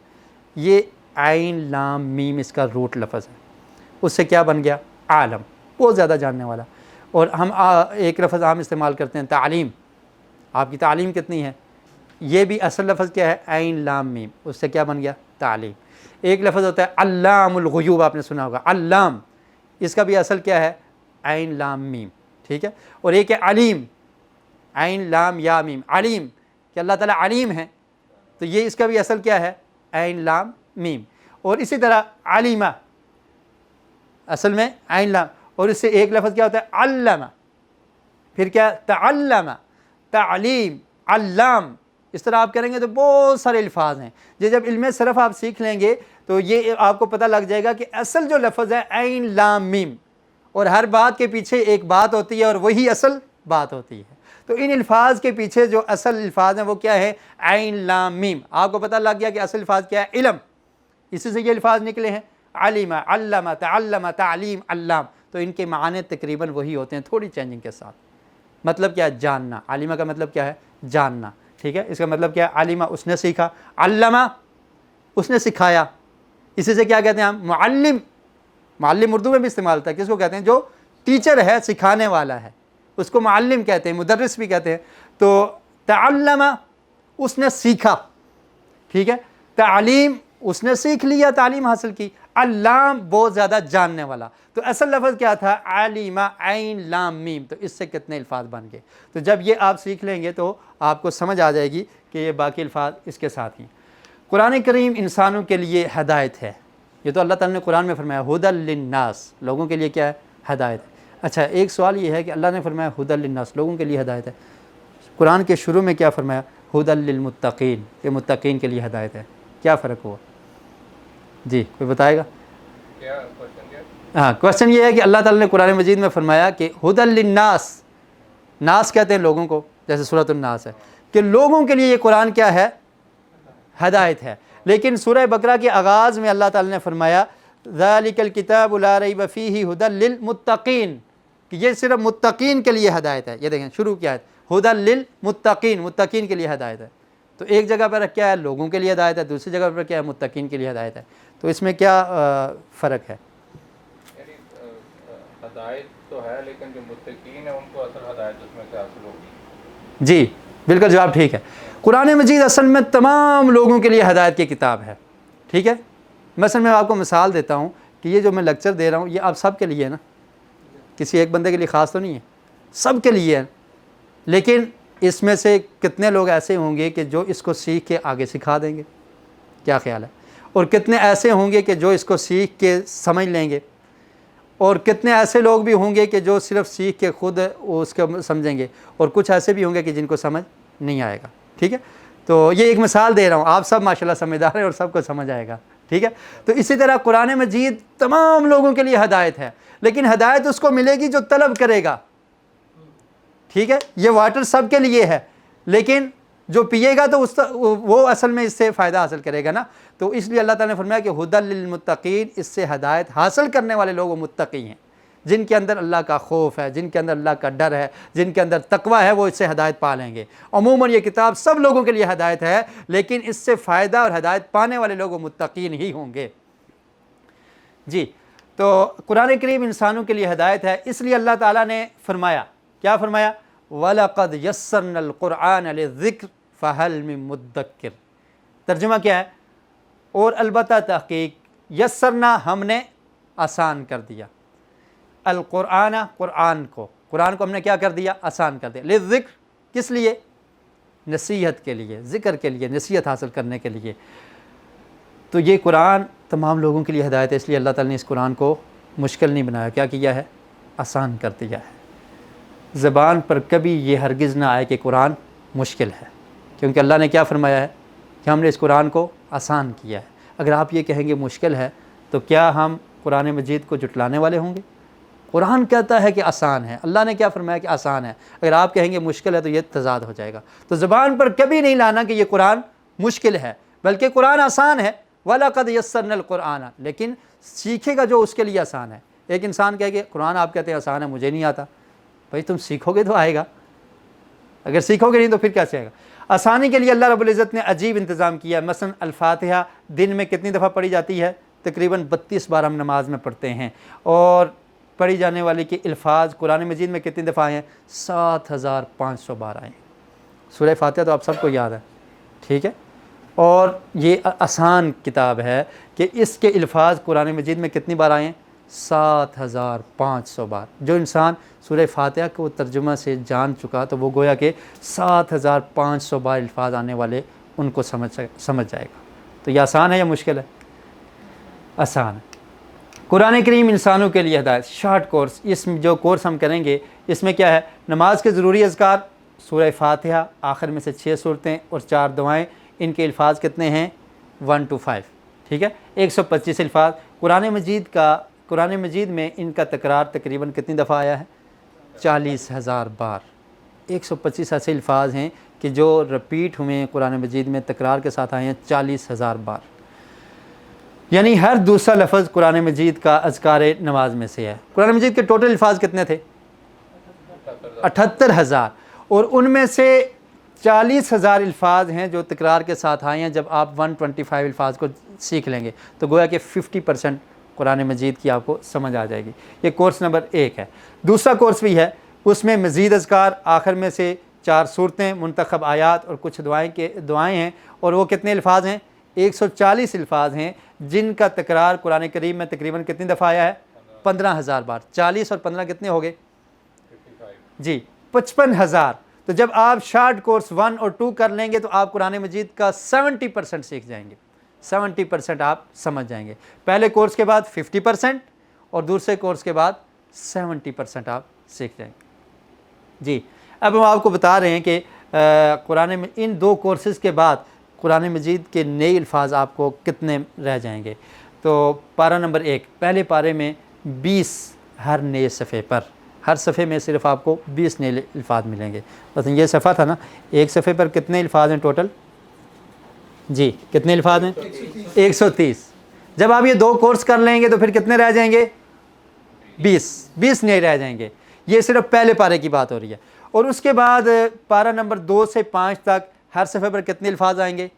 [SPEAKER 1] یہ عین لام میم اس کا روٹ لفظ ہے. اس سے کیا بن گیا؟ عالم، وہ زیادہ جاننے والا. اور ہم ایک لفظ عام استعمال کرتے ہیں تعلیم. آپ کی تعلیم کتنی ہے؟ یہ بھی اصل لفظ کیا ہے؟ عین لام میم. اس سے کیا بن گیا؟ تعلیم. ایک لفظ ہوتا ہے علام الغیوب، آپ نے سنا ہوگا علام. اس کا بھی اصل کیا ہے؟ عین لام میم. ٹھیک ہے. اور ایک ہے علیم، عین لام یا میم. علیم کہ اللہ تعالیٰ علیم ہے، تو یہ اس کا بھی اصل کیا ہے؟ عین لام میم. اور اسی طرح علیمہ اصل میں عین لام. اور اس سے ایک لفظ کیا ہوتا ہے؟ علامہ. پھر کیا؟ تعلم، تعلیم، علام. اس طرح آپ کریں گے تو بہت سارے الفاظ ہیں. جب علم صرف آپ سیکھ لیں گے تو یہ آپ کو پتہ لگ جائے گا کہ اصل جو لفظ ہے عین لام میم، اور ہر بات کے پیچھے ایک بات ہوتی ہے اور وہی اصل بات ہوتی ہے. تو ان الفاظ کے پیچھے جو اصل الفاظ ہیں وہ کیا ہے؟ عین لام میم. آپ کو پتہ لگ گیا کہ اصل الفاظ کیا ہے؟ علم. اسی سے یہ الفاظ نکلے ہیں علم، علم، تعلم، تعلیم، علام. تو ان کے معنی تقریباً وہی ہوتے ہیں، تھوڑی چینجنگ کے ساتھ. مطلب کیا ہے؟ جاننا. علمہ کا مطلب کیا ہے؟ جاننا. ٹھیک ہے. اس کا مطلب کیا ہے؟ علمہ اس نے سیکھا، علمہ اس نے سکھایا. اسی سے کیا کہتے ہیں ہم؟ معلم. معلم اردو میں بھی استعمال ہوتا ہے. کس کو کہتے ہیں؟ جو ٹیچر ہے، سکھانے والا ہے، اس کو معلم کہتے ہیں، مدرس بھی کہتے ہیں. تو تعلم اس نے سیکھا. ٹھیک ہے. تعلیم اس نے سیکھ لیا، تعلیم حاصل کی. علام بہت زیادہ جاننے والا. تو اصل لفظ کیا تھا؟ علم عین لام میم. تو اس سے کتنے الفاظ بن گئے. تو جب یہ آپ سیکھ لیں گے تو آپ کو سمجھ آ جائے گی کہ یہ باقی الفاظ اس کے ساتھ ہیں. قرآن کریم انسانوں کے لیے ہدایت ہے. یہ تو اللہ تعالیٰ نے قرآن میں فرمایا ہدی للناس، لوگوں کے لیے کیا ہے؟ ہدایت ہے. اچھا ایک سوال یہ ہے کہ اللہ نے فرمایا ہدی للناس، لوگوں کے لیے ہدایت ہے. قرآن کے شروع میں کیا فرمایا؟ ہدی للمتقین، کہ متقین کے لیے ہدایت ہے. کیا فرق ہوا؟ جی کوئی بتائے گا؟ ہاں کوشچن یہ ہے کہ اللہ تعالیٰ نے قرآن مجید میں فرمایا کہ ہدی للناس، ناس کہتے ہیں لوگوں کو، جیسے سورۃ الناس ہے، کہ لوگوں کے لیے یہ قرآن کیا ہے؟ ہدایت ہے. لیکن سورہ بقرہ کے آغاز میں اللہ تعالیٰ نے فرمایا ذالک الکتاب لا ریب فیہ ہدی للمتقین، کہ یہ صرف متقین کے لیے ہدایت ہے. یہ دیکھیں شروع کیا ہے؟ ہدی للمتقین، متقین کے لیے ہدایت ہے. تو ایک جگہ پر کیا ہے؟ لوگوں کے لیے ہدایت ہے. دوسری جگہ پر کیا ہے؟ متقین کے لیے ہدایت ہے. تو اس میں کیا فرق ہے؟
[SPEAKER 7] ہدایت تو ہے لیکن جو متقین ہیں ان کو اصل ہدایت اس میں سے حاصل ہوگی.
[SPEAKER 1] جی بالکل جواب ٹھیک ہے. قرآن مجید اصل میں تمام لوگوں کے لیے ہدایت کی کتاب ہے. ٹھیک ہے. مثلا میں آپ کو مثال دیتا ہوں کہ یہ جو میں لیکچر دے رہا ہوں یہ آپ سب کے لیے ہے نا، کسی ایک بندے کے لیے خاص تو نہیں ہے، سب کے لیے ہے. لیکن اس میں سے کتنے لوگ ایسے ہوں گے کہ جو اس کو سیکھ کے آگے سکھا دیں گے؟ کیا خیال ہے؟ اور کتنے ایسے ہوں گے کہ جو اس کو سیکھ کے سمجھ لیں گے؟ اور کتنے ایسے لوگ بھی ہوں گے کہ جو صرف سیکھ کے خود اس کو سمجھیں گے؟ اور کچھ ایسے بھی ہوں گے کہ جن کو سمجھ نہیں آئے گا. ٹھیک ہے. تو یہ ایک مثال دے رہا ہوں، آپ سب ماشاءاللہ سمجھدار ہیں اور سب کو سمجھ آئے گا. ٹھیک ہے. تو اسی طرح قرآن مجید تمام لوگوں کے لیے ہدایت ہے، لیکن ہدایت اس کو ملے گی جو طلب کرے گا. ٹھیک ہے. یہ واٹر سب کے لیے ہے، لیکن جو پیے گا تو وہ اصل میں اس سے فائدہ حاصل کرے گا نا. تو اس لیے اللہ تعالیٰ نے فرمایا کہ ہدی للمتقین، اس سے ہدایت حاصل کرنے والے لوگ وہ متقی ہیں، جن کے اندر اللہ کا خوف ہے، جن کے اندر اللہ کا ڈر ہے، جن کے اندر تقوی ہے، وہ اس سے ہدایت پا لیں گے. عموماً یہ کتاب سب لوگوں کے لیے ہدایت ہے، لیکن اس سے فائدہ اور ہدایت پانے والے لوگ وہ متقین ہی ہوں گے. جی تو قرآن کریم انسانوں کے لیے ہدایت ہے. اس لیے اللہ تعالیٰ نے فرمایا، کیا فرمایا؟ وَلَقَدْ يَسَّرْنَا الْقُرْآنَ لِلذِّكْرِ فَهَلْ مِن مُدَّكِّرٍ. ترجمہ کیا ہے؟ اور البتہ تحقیق، یسرنا ہم نے آسان کر دیا، القرآن قرآن کو ہم نے کیا کر دیا؟ آسان کر دیا. للذکر کس لیے؟ نصیحت کے لیے، ذکر کے لیے، نصیحت حاصل کرنے کے لیے. تو یہ قرآن تمام لوگوں کے لیے ہدایت ہے. اس لیے اللہ تعالیٰ نے اس قرآن کو مشکل نہیں بنایا. کیا کیا ہے؟ آسان کر دیا ہے. زبان پر کبھی یہ ہرگز نہ آئے کہ قرآن مشکل ہے، کیونکہ اللہ نے کیا فرمایا ہے کہ ہم نے اس قرآن کو آسان کیا ہے. اگر آپ یہ کہیں گے مشکل ہے تو کیا ہم قرآن مجید کو جھٹلانے والے ہوں گے؟ قرآن کہتا ہے کہ آسان ہے، اللہ نے کیا فرمایا کہ آسان ہے. اگر آپ کہیں گے مشکل ہے تو یہ تضاد ہو جائے گا. تو زبان پر کبھی نہیں لانا کہ یہ قرآن مشکل ہے، بلکہ قرآن آسان ہے. وَلَقَدْ يَسَّرْنَا الْقُرْآنَ، لیکن سیکھے گا جو اس کے لیے آسان ہے۔ ایک انسان کہے کہ قرآن آپ کہتے ہیں آسان ہے، مجھے نہیں آتا، بھائی تم سیکھو گے تو آئے گا، اگر سیکھو گے نہیں تو پھر کیسے آئے گا؟ آسانی کے لیے اللہ رب العزت نے عجیب انتظام کیا ہے۔ مثلا الفاتحہ دن میں کتنی دفعہ پڑھی جاتی ہے؟ تقریباً 32 بار ہم نماز میں پڑھتے ہیں، اور پڑھی جانے والی کے الفاظ قرآن مجید میں کتنی دفعہ آئے ہیں؟ 7500 بار آئے ہیں۔ سورہ فاتحہ تو آپ سب کو یاد ہے، ٹھیک ہے، اور یہ آسان کتاب ہے کہ اس کے الفاظ قرآن مجید میں کتنی بار آئے ہیں؟ 7500 بار۔ جو انسان سورہ فاتحہ کو ترجمہ سے جان چکا تو وہ گویا کہ 7500 بار الفاظ آنے والے ان کو سمجھ جائے گا۔ تو یہ آسان ہے یا مشکل ہے؟ آسان ہے۔ قرآن کریم انسانوں کے لیے ہدایت، شارٹ کورس۔ اس میں جو کورس ہم کریں گے اس میں کیا ہے؟ نماز کے ضروری اذکار، سورہ فاتحہ، آخر میں سے 6 صورتیں اور 4 دعائیں۔ ان کے الفاظ کتنے ہیں؟ 1 to 5، ٹھیک ہے، 125 الفاظ۔ قرآن مجید میں ان کا تکرار تقریباً کتنی دفعہ آیا ہے؟ 40,000 بار۔ 125 ایسے الفاظ ہیں کہ جو رپیٹ ہوئے ہیں قرآن مجید میں، تکرار کے ساتھ آئے ہیں 40,000 بار، یعنی ہر دوسرا لفظ قرآن مجید کا اذکار نماز میں سے ہے۔ قرآن مجید کے ٹوٹل الفاظ کتنے تھے؟ 78,000، اور ان میں سے 40,000 الفاظ ہیں جو تکرار کے ساتھ آئے ہیں۔ جب آپ 125 الفاظ کو سیکھ لیں گے تو گویا کہ 50% قرآن مجید کی آپ کو سمجھ آ جائے گی۔ یہ کورس نمبر 1 ہے۔ دوسرا کورس بھی ہے، اس میں مزید اذکار، آخر میں سے 4 صورتیں، منتخب آیات اور کچھ دعائیں ہیں، اور وہ کتنے الفاظ ہیں؟ 140 الفاظ ہیں جن کا تکرار قرآن کریم میں تقریباً کتنی دفعہ آیا ہے؟ 15,000 بار۔ 40 اور 15 کتنے ہو گئے؟ جی 55,000۔ تو جب آپ شارٹ کورس 1 اور 2 کر لیں گے تو آپ قرآن مجید کا 70% سیکھ جائیں گے، 70% آپ سمجھ جائیں گے۔ پہلے کورس کے بعد 50% اور دوسرے کورس کے بعد 70% آپ سیکھ جائیں گے۔ جی اب ہم آپ کو بتا رہے ہیں کہ قرآن میں ان 2 کورسز کے بعد قرآن مجید کے نئے الفاظ آپ کو کتنے رہ جائیں گے۔ تو پارہ نمبر 1، پہلے پارے میں 20 ہر نئے صفحے پر، ہر صفحے میں صرف آپ کو 20 نئے الفاظ ملیں گے۔ مثلا یہ صفحہ تھا نا، ایک صفحے پر کتنے الفاظ ہیں ٹوٹل؟ جی کتنے الفاظ ہیں؟ 130۔ جب آپ یہ 2 کورس کر لیں گے تو پھر کتنے رہ جائیں گے؟ 20 نئے رہ جائیں گے۔ یہ صرف پہلے پارے کی بات ہو رہی ہے۔ اور اس کے بعد پارہ نمبر 2 سے 5 تک ہر صفحے پر کتنے الفاظ آئیں گے؟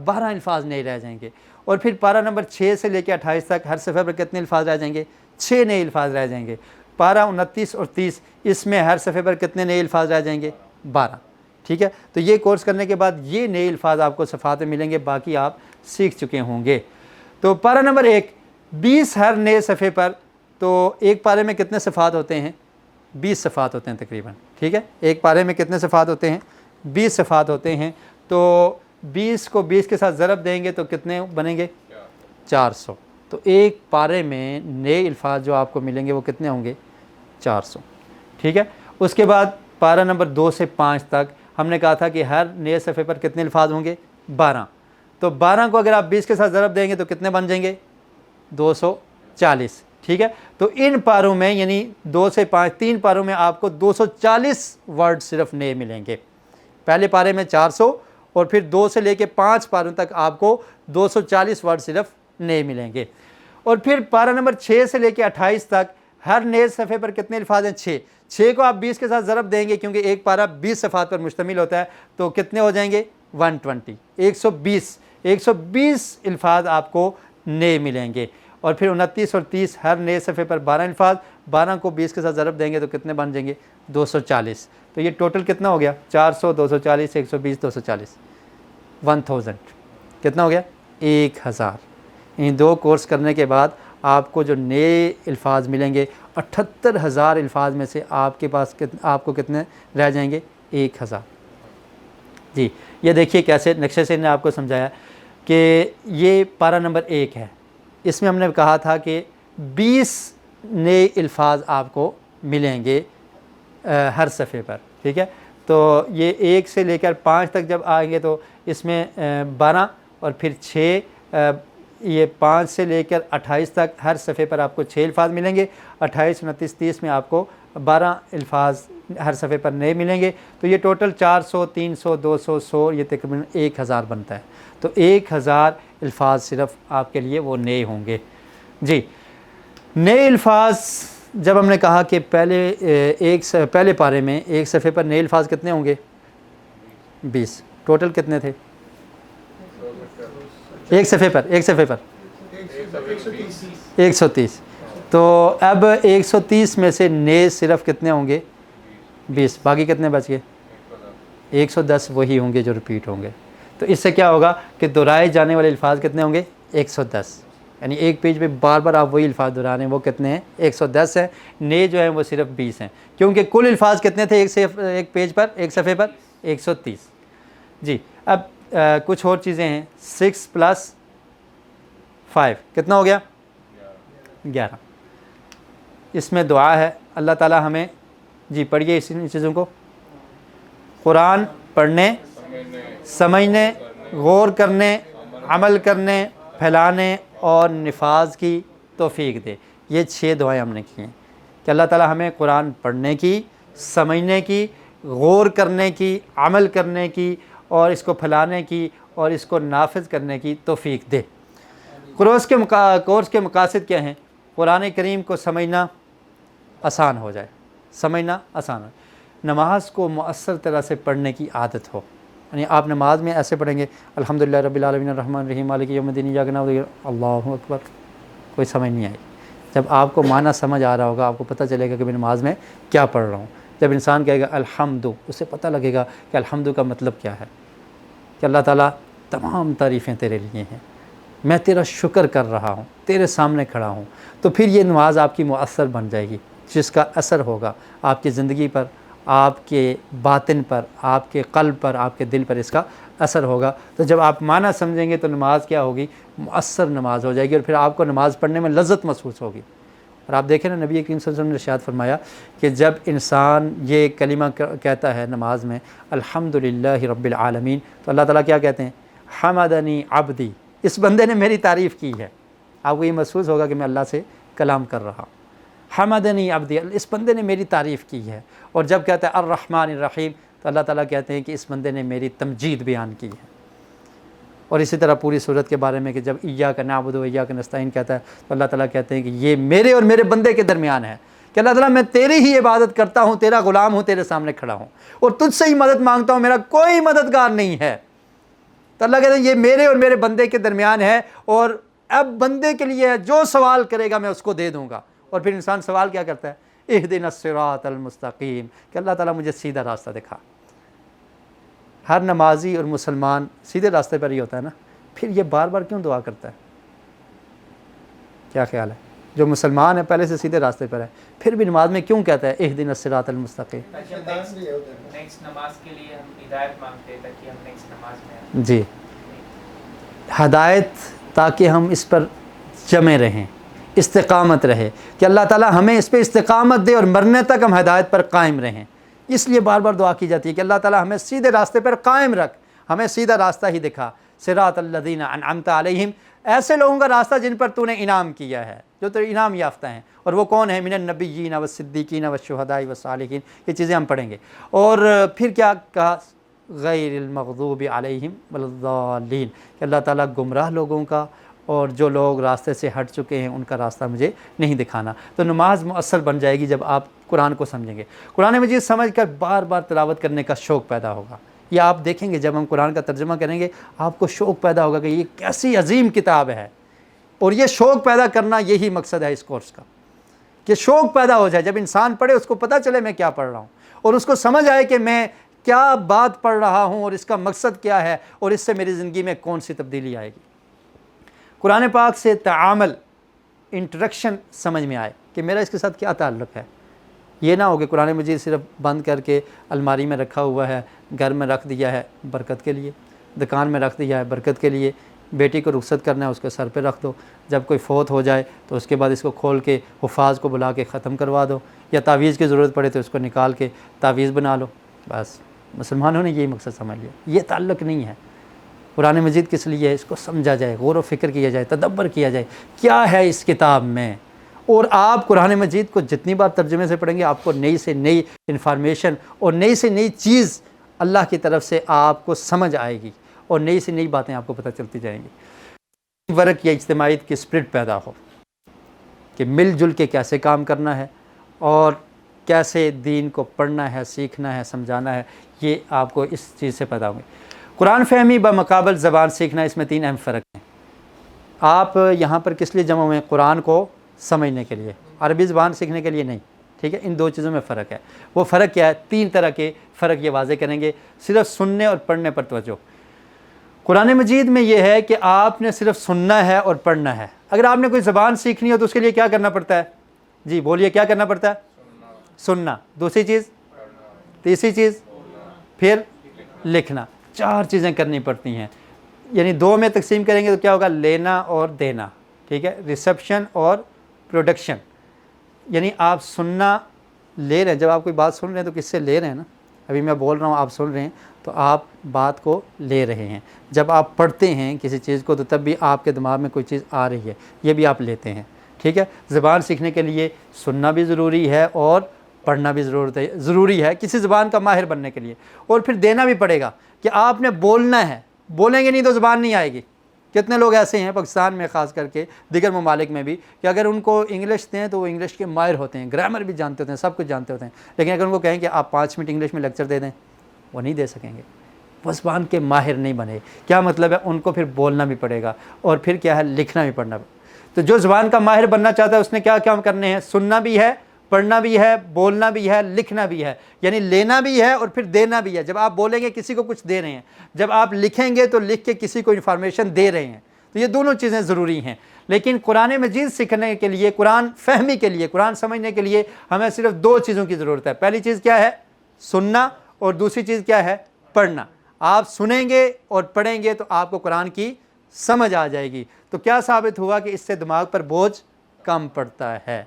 [SPEAKER 1] 12 الفاظ نئے رہ جائیں گے۔ اور پھر پارہ نمبر 6 سے لے کے 28 تک ہر صفحے پر کتنے الفاظ رہ جائیں گے؟ 6 نئے الفاظ رہ جائیں گے۔ پارہ 29 اور 30 اس میں ہر صفحے پر کتنے نئے الفاظ رہ جائیں گے؟ 12، ٹھیک ہے۔ تو یہ کورس کرنے کے بعد یہ نئے الفاظ آپ کو صفحات میں ملیں گے، باقی آپ سیکھ چکے ہوں گے۔ تو پارہ نمبر 1، 20 ہر نئے صفحے پر۔ تو ایک پارے میں کتنے صفحات ہوتے ہیں؟ 20 صفحات ہوتے ہیں تقریباً، ٹھیک ہے۔ ایک پارے میں کتنے صفحات ہوتے ہیں؟ 20 صفحات ہوتے ہیں۔ تو 20 کو 20 کے ساتھ ضرب دیں گے تو کتنے بنیں گے؟ 400۔ تو ایک پارے میں نئے الفاظ جو آپ کو ملیں گے وہ کتنے ہوں گے؟ 400، ٹھیک ہے۔ اس کے بعد پارہ نمبر 2 سے 5 تک ہم نے کہا تھا کہ ہر نئے صفحے پر کتنے الفاظ ہوں گے؟ 12۔ تو 12 کو اگر آپ 20 کے ساتھ ضرب دیں گے تو کتنے بن جائیں گے؟ 240، ٹھیک ہے۔ تو ان پاروں میں یعنی 2 سے 5 3 پاروں میں آپ کو 240 ورڈ صرف نئے ملیں گے۔ پہلے پارے میں 400 اور پھر 2 سے لے کے 5 پاروں تک آپ کو 240 ورڈ صرف نئے ملیں گے۔ اور پھر پارہ نمبر 6 سے لے کے 28 تک ہر نئے صفحے پر کتنے الفاظ ہیں؟ 6 کو آپ 20 کے ساتھ ضرب دیں گے کیونکہ ایک پارہ 20 صفحات پر مشتمل ہوتا ہے، تو کتنے ہو جائیں گے؟ 120 الفاظ آپ کو نئے ملیں گے۔ اور پھر 29 اور 30 ہر نئے صفحے پر 12 الفاظ، 12 کو 20 کے ساتھ ضرب دیں گے تو کتنے بن جائیں گے؟ 240۔ تو یہ ٹوٹل کتنا ہو گیا؟ 400 240 120 240 1000۔ کتنا ہو گیا؟ 1000۔ ان 2 کورس کرنے کے بعد آپ کو جو نئے الفاظ ملیں گے 78,000 الفاظ میں سے آپ کے پاس آپ کو کتنے رہ جائیں گے؟ 1000۔ جی یہ دیکھیے کیسے نقشے سے نے آپ کو سمجھایا کہ یہ پارہ نمبر 1 ہے۔ اس میں ہم نے کہا تھا کہ 20 نئے الفاظ آپ کو ملیں گے ہر صفحے پر، ٹھیک ہے۔ تو یہ 1 سے لے کر 5 تک جب آئیں گے تو اس میں 12 اور پھر 6، یہ 5 سے لے کر 28 تک ہر صفحے پر آپ کو 6 الفاظ ملیں گے۔ 28 29 30 میں آپ کو 12 الفاظ ہر صفحے پر نئے ملیں گے. تو یہ ٹوٹل 400 300 200 100 یہ تقریباً 1000 بنتا ہے. تو 1000 الفاظ صرف آپ کے لیے وہ نئے ہوں گے. جی نئے الفاظ جب ہم نے کہا کہ پہلے پارے میں ایک صفحے پر نئے الفاظ کتنے ہوں گے 20. ٹوٹل کتنے تھے ایک صفحے پر 130. تو اب 130 میں سے نئے صرف کتنے ہوں گے 20. باقی کتنے بچ گئے 110 وہی ہوں گے جو ریپیٹ ہوں گے. تو اس سے کیا ہوگا کہ دہرائے جانے والے الفاظ کتنے ہوں گے 110. یعنی ایک پیج پہ بار بار آپ وہی الفاظ دہرا رہے ہیں وہ کتنے ہیں 110 ہیں. نئے جو ہیں وہ صرف 20 ہیں کیونکہ کل الفاظ کتنے تھے ایک پیج پر ایک صفحے پر 130. جی اب کچھ اور چیزیں ہیں. 6 + 5 کتنا ہو گیا 11. اس میں دعا ہے اللہ تعالی ہمیں جی پڑھیے ان چیزوں کو. قرآن پڑھنے سمجھنے غور کرنے عمل کرنے پھیلانے اور نفاذ کی توفیق دے. یہ 6 دعائیں ہم نے کی ہیں کہ اللہ تعالی ہمیں قرآن پڑھنے کی سمجھنے کی غور کرنے کی عمل کرنے کی اور اس کو پھیلانے کی اور اس کو نافذ کرنے کی توفیق دے. کورس کے مقاصد کیا ہیں؟ قرآن کریم کو سمجھنا آسان ہو جائے نماز کو مؤثر طرح سے پڑھنے کی عادت ہو. یعنی آپ نماز میں ایسے پڑھیں گے الحمدللہ رب العالمین الرحمن الرحیم مالک یوم الدین ایاک نعبد اللہ اکبر کوئی سمجھ نہیں آئی. جب آپ کو معنی سمجھ آ رہا ہوگا آپ کو پتہ چلے گا کہ میں نماز میں کیا پڑھ رہا ہوں. جب انسان کہے گا الحمد اسے پتہ لگے گا کہ الحمد کا مطلب کیا ہے کہ اللہ تعالیٰ تمام تعریفیں تیرے لیے ہیں میں تیرا شکر کر رہا ہوں تیرے سامنے کھڑا ہوں. تو پھر یہ نماز آپ کی مؤثر بن جائے گی جس کا اثر ہوگا آپ کی زندگی پر آپ کے باطن پر آپ کے قلب پر آپ کے دل پر اس کا اثر ہوگا. تو جب آپ معنی سمجھیں گے تو نماز کیا ہوگی مؤثر نماز ہو جائے گی اور پھر آپ کو نماز پڑھنے میں لذت محسوس ہوگی. اور آپ دیکھیں نا نبی کریم صلی اللہ علیہ وسلم نے ارشاد فرمایا کہ جب انسان یہ کلمہ کہتا ہے نماز میں الحمدللہ رب العالمین تو اللہ تعالیٰ کیا کہتے ہیں حمدنی عبدی اس بندے نے میری تعریف کی ہے. آپ کو یہ محسوس ہوگا کہ میں اللہ سے کلام کر رہا ہوں. حمدنی عبدی اس بندے نے میری تعریف کی ہے. اور جب کہتا ہے الرحمن الرحیم تو اللہ تعالیٰ کہتے ہیں کہ اس بندے نے میری تمجید بیان کی ہے. اور اسی طرح پوری صورت کے بارے میں کہ جب ایاک نعبد و ایاک نستعین کہتا ہے تو اللہ تعالیٰ کہتے ہیں کہ یہ میرے اور میرے بندے کے درمیان ہے کہ اللہ تعالیٰ میں تیری ہی عبادت کرتا ہوں تیرا غلام ہوں تیرے سامنے کھڑا ہوں اور تجھ سے ہی مدد مانگتا ہوں میرا کوئی مددگار نہیں ہے. تو اللہ کہتے ہیں یہ میرے اور میرے بندے کے درمیان ہے اور اب بندے کے لیے جو سوال کرے گا میں اس کو دے دوں گا. اور پھر انسان سوال کیا کرتا ہے اہدنا الصراط المستقیم کہ اللہ تعالیٰ مجھے سیدھا راستہ دکھا. ہر نمازی اور مسلمان سیدھے راستے پر ہی ہوتا ہے نا پھر یہ بار بار کیوں دعا کرتا ہے؟ کیا خیال ہے؟ جو مسلمان ہے پہلے سے سیدھے راستے پر ہے پھر بھی نماز میں کیوں کہتا ہے اہدنا الصراط المستقیم؟
[SPEAKER 2] نیکسٹ نماز کے لیے ہم ہدایت مانگتے ہیں تاکہ ہم نیکسٹ نماز میں
[SPEAKER 1] جی ہدایت تاکہ ہم اس پر جمے رہیں استقامت رہے کہ اللہ تعالیٰ ہمیں اس پہ استقامت دے اور مرنے تک ہم ہدایت پر قائم رہیں. اس لیے بار بار دعا کی جاتی ہے کہ اللہ تعالیٰ ہمیں سیدھے راستے پر قائم رکھ ہمیں سیدھا راستہ ہی دکھا. صراط الذین انعمت علیہم ایسے لوگوں کا راستہ جن پر تو نے انعام کیا ہے جو تو انعام یافتہ ہیں. اور وہ کون ہیں؟ من النبیین والصدیقین والشہداء والصالحین. یہ چیزیں ہم پڑھیں گے. اور پھر کیا کہا غیر المغضوب علیہم والضالین کہ اللہ تعالیٰ گمراہ لوگوں کا اور جو لوگ راستے سے ہٹ چکے ہیں ان کا راستہ مجھے نہیں دکھانا. تو نماز مؤثر بن جائے گی جب آپ قرآن کو سمجھیں گے. قرآن مجید سمجھ کر بار بار تلاوت کرنے کا شوق پیدا ہوگا. یہ آپ دیکھیں گے جب ہم قرآن کا ترجمہ کریں گے آپ کو شوق پیدا ہوگا کہ یہ کیسی عظیم کتاب ہے. اور یہ شوق پیدا کرنا یہی مقصد ہے اس کورس کا کہ شوق پیدا ہو جائے. جب انسان پڑھے اس کو پتہ چلے میں کیا پڑھ رہا ہوں اور اس کو سمجھ آئے کہ میں کیا بات پڑھ رہا ہوں اور اس کا مقصد کیا ہے اور اس سے میری زندگی میں کون سی تبدیلی آئے گی. قرآن پاک سے تعامل انٹریکشن سمجھ میں آئے کہ میرا اس کے ساتھ کیا تعلق ہے. یہ نہ ہو کہ قرآن مجید صرف بند کر کے الماری میں رکھا ہوا ہے گھر میں رکھ دیا ہے برکت کے لیے دکان میں رکھ دیا ہے برکت کے لیے بیٹی کو رخصت کرنا ہے اس کے سر پہ رکھ دو جب کوئی فوت ہو جائے تو اس کے بعد اس کو کھول کے حفاظ کو بلا کے ختم کروا دو یا تعویذ کی ضرورت پڑے تو اس کو نکال کے تعویذ بنا لو. بس مسلمانوں نے یہی مقصد سمجھ لیا. یہ تعلق نہیں ہے. قرآن مجید کس لیے ہے اس کو سمجھا جائے غور و فکر کیا جائے تدبر کیا جائے کیا ہے اس کتاب میں اور آپ قرآن مجید کو جتنی بار ترجمے سے پڑھیں گے آپ کو نئی سے نئی انفارمیشن اور نئی سے نئی چیز اللہ کی طرف سے آپ کو سمجھ آئے گی اور نئی سے نئی باتیں آپ کو پتہ چلتی جائیں گی۔ ورک یا اجتماعیت کی اسپرٹ پیدا ہو کہ مل جل کے کیسے کام کرنا ہے اور کیسے دین کو پڑھنا ہے، سیکھنا ہے، سمجھانا ہے، یہ آپ کو اس چیز سے پیدا ہوں گے۔ قرآن فہمی بمقابل زبان سیکھنا، اس میں 3 اہم فرق ہیں۔ آپ یہاں پر کس لیے جمع ہوئے ہیں؟ قرآن کو سمجھنے کے لیے، عربی زبان سیکھنے کے لیے نہیں، ٹھیک ہے؟ ان 2 چیزوں میں فرق ہے۔ وہ فرق کیا ہے؟ 3 طرح کے فرق یہ واضح کریں گے۔ صرف سننے اور پڑھنے پر توجہ۔ قرآن مجید میں یہ ہے کہ آپ نے صرف سننا ہے اور پڑھنا ہے۔ اگر آپ نے کوئی زبان سیکھنی ہو تو اس کے لیے کیا کرنا پڑتا ہے؟ جی بولیے، کیا کرنا پڑتا ہے؟ سننا، دوسری چیز، تیسری چیز، پھر لکھنا، 4 چیزیں کرنی پڑتی ہیں۔ یعنی 2 میں تقسیم کریں گے تو کیا ہوگا؟ لینا اور دینا، ٹھیک ہے؟ ریسیپشن اور پروڈکشن۔ یعنی آپ سننا لے رہے ہیں، جب آپ کوئی بات سن رہے ہیں تو کس سے لے رہے ہیں نا؟ ابھی میں بول رہا ہوں، آپ سن رہے ہیں تو آپ بات کو لے رہے ہیں۔ جب آپ پڑھتے ہیں کسی چیز کو تو تب بھی آپ کے دماغ میں کوئی چیز آ رہی ہے، یہ بھی آپ لیتے ہیں، ٹھیک ہے؟ زبان سیکھنے کے لیے سننا بھی ضروری ہے اور پڑھنا بھی ضروری ہے کسی زبان کا ماہر بننے کے لیے، اور پھر دینا بھی پڑے گا کہ آپ نے بولنا ہے، بولیں گے نہیں تو زبان نہیں آئے گی۔ کتنے لوگ ایسے ہیں پاکستان میں خاص کر کے، دیگر ممالک میں بھی، کہ اگر ان کو انگلش دیں تو وہ انگلش کے ماہر ہوتے ہیں، گرامر بھی جانتے ہوتے ہیں، سب کچھ جانتے ہوتے ہیں، لیکن اگر ان کو کہیں کہ آپ 5 منٹ انگلش میں لیکچر دے دیں، وہ نہیں دے سکیں گے، وہ زبان کے ماہر نہیں بنے۔ کیا مطلب ہے؟ ان کو پھر بولنا بھی پڑے گا اور پھر کیا ہے؟ لکھنا بھی پڑھنا بھی۔ تو جو زبان کا ماہر بننا چاہتا ہے اس نے کیا کام کرنے ہیں؟ سننا بھی ہے، پڑھنا بھی ہے، بولنا بھی ہے، لکھنا بھی ہے، یعنی لینا بھی ہے اور پھر دینا بھی ہے۔ جب آپ بولیں گے کسی کو کچھ دے رہے ہیں، جب آپ لکھیں گے تو لکھ کے کسی کو انفارمیشن دے رہے ہیں، تو یہ دونوں چیزیں ضروری ہیں۔ لیکن قرآن مجید سیکھنے کے لیے، قرآن فہمی کے لیے، قرآن سمجھنے کے لیے ہمیں صرف 2 چیزوں کی ضرورت ہے۔ پہلی چیز کیا ہے؟ سننا، اور دوسری چیز کیا ہے؟ پڑھنا۔ آپ سنیں گے اور پڑھیں گے تو آپ کو قرآن کی سمجھ آ جائے گی۔ تو کیا ثابت ہوا کہ اس سے دماغ پر بوجھ کم پڑتا ہے۔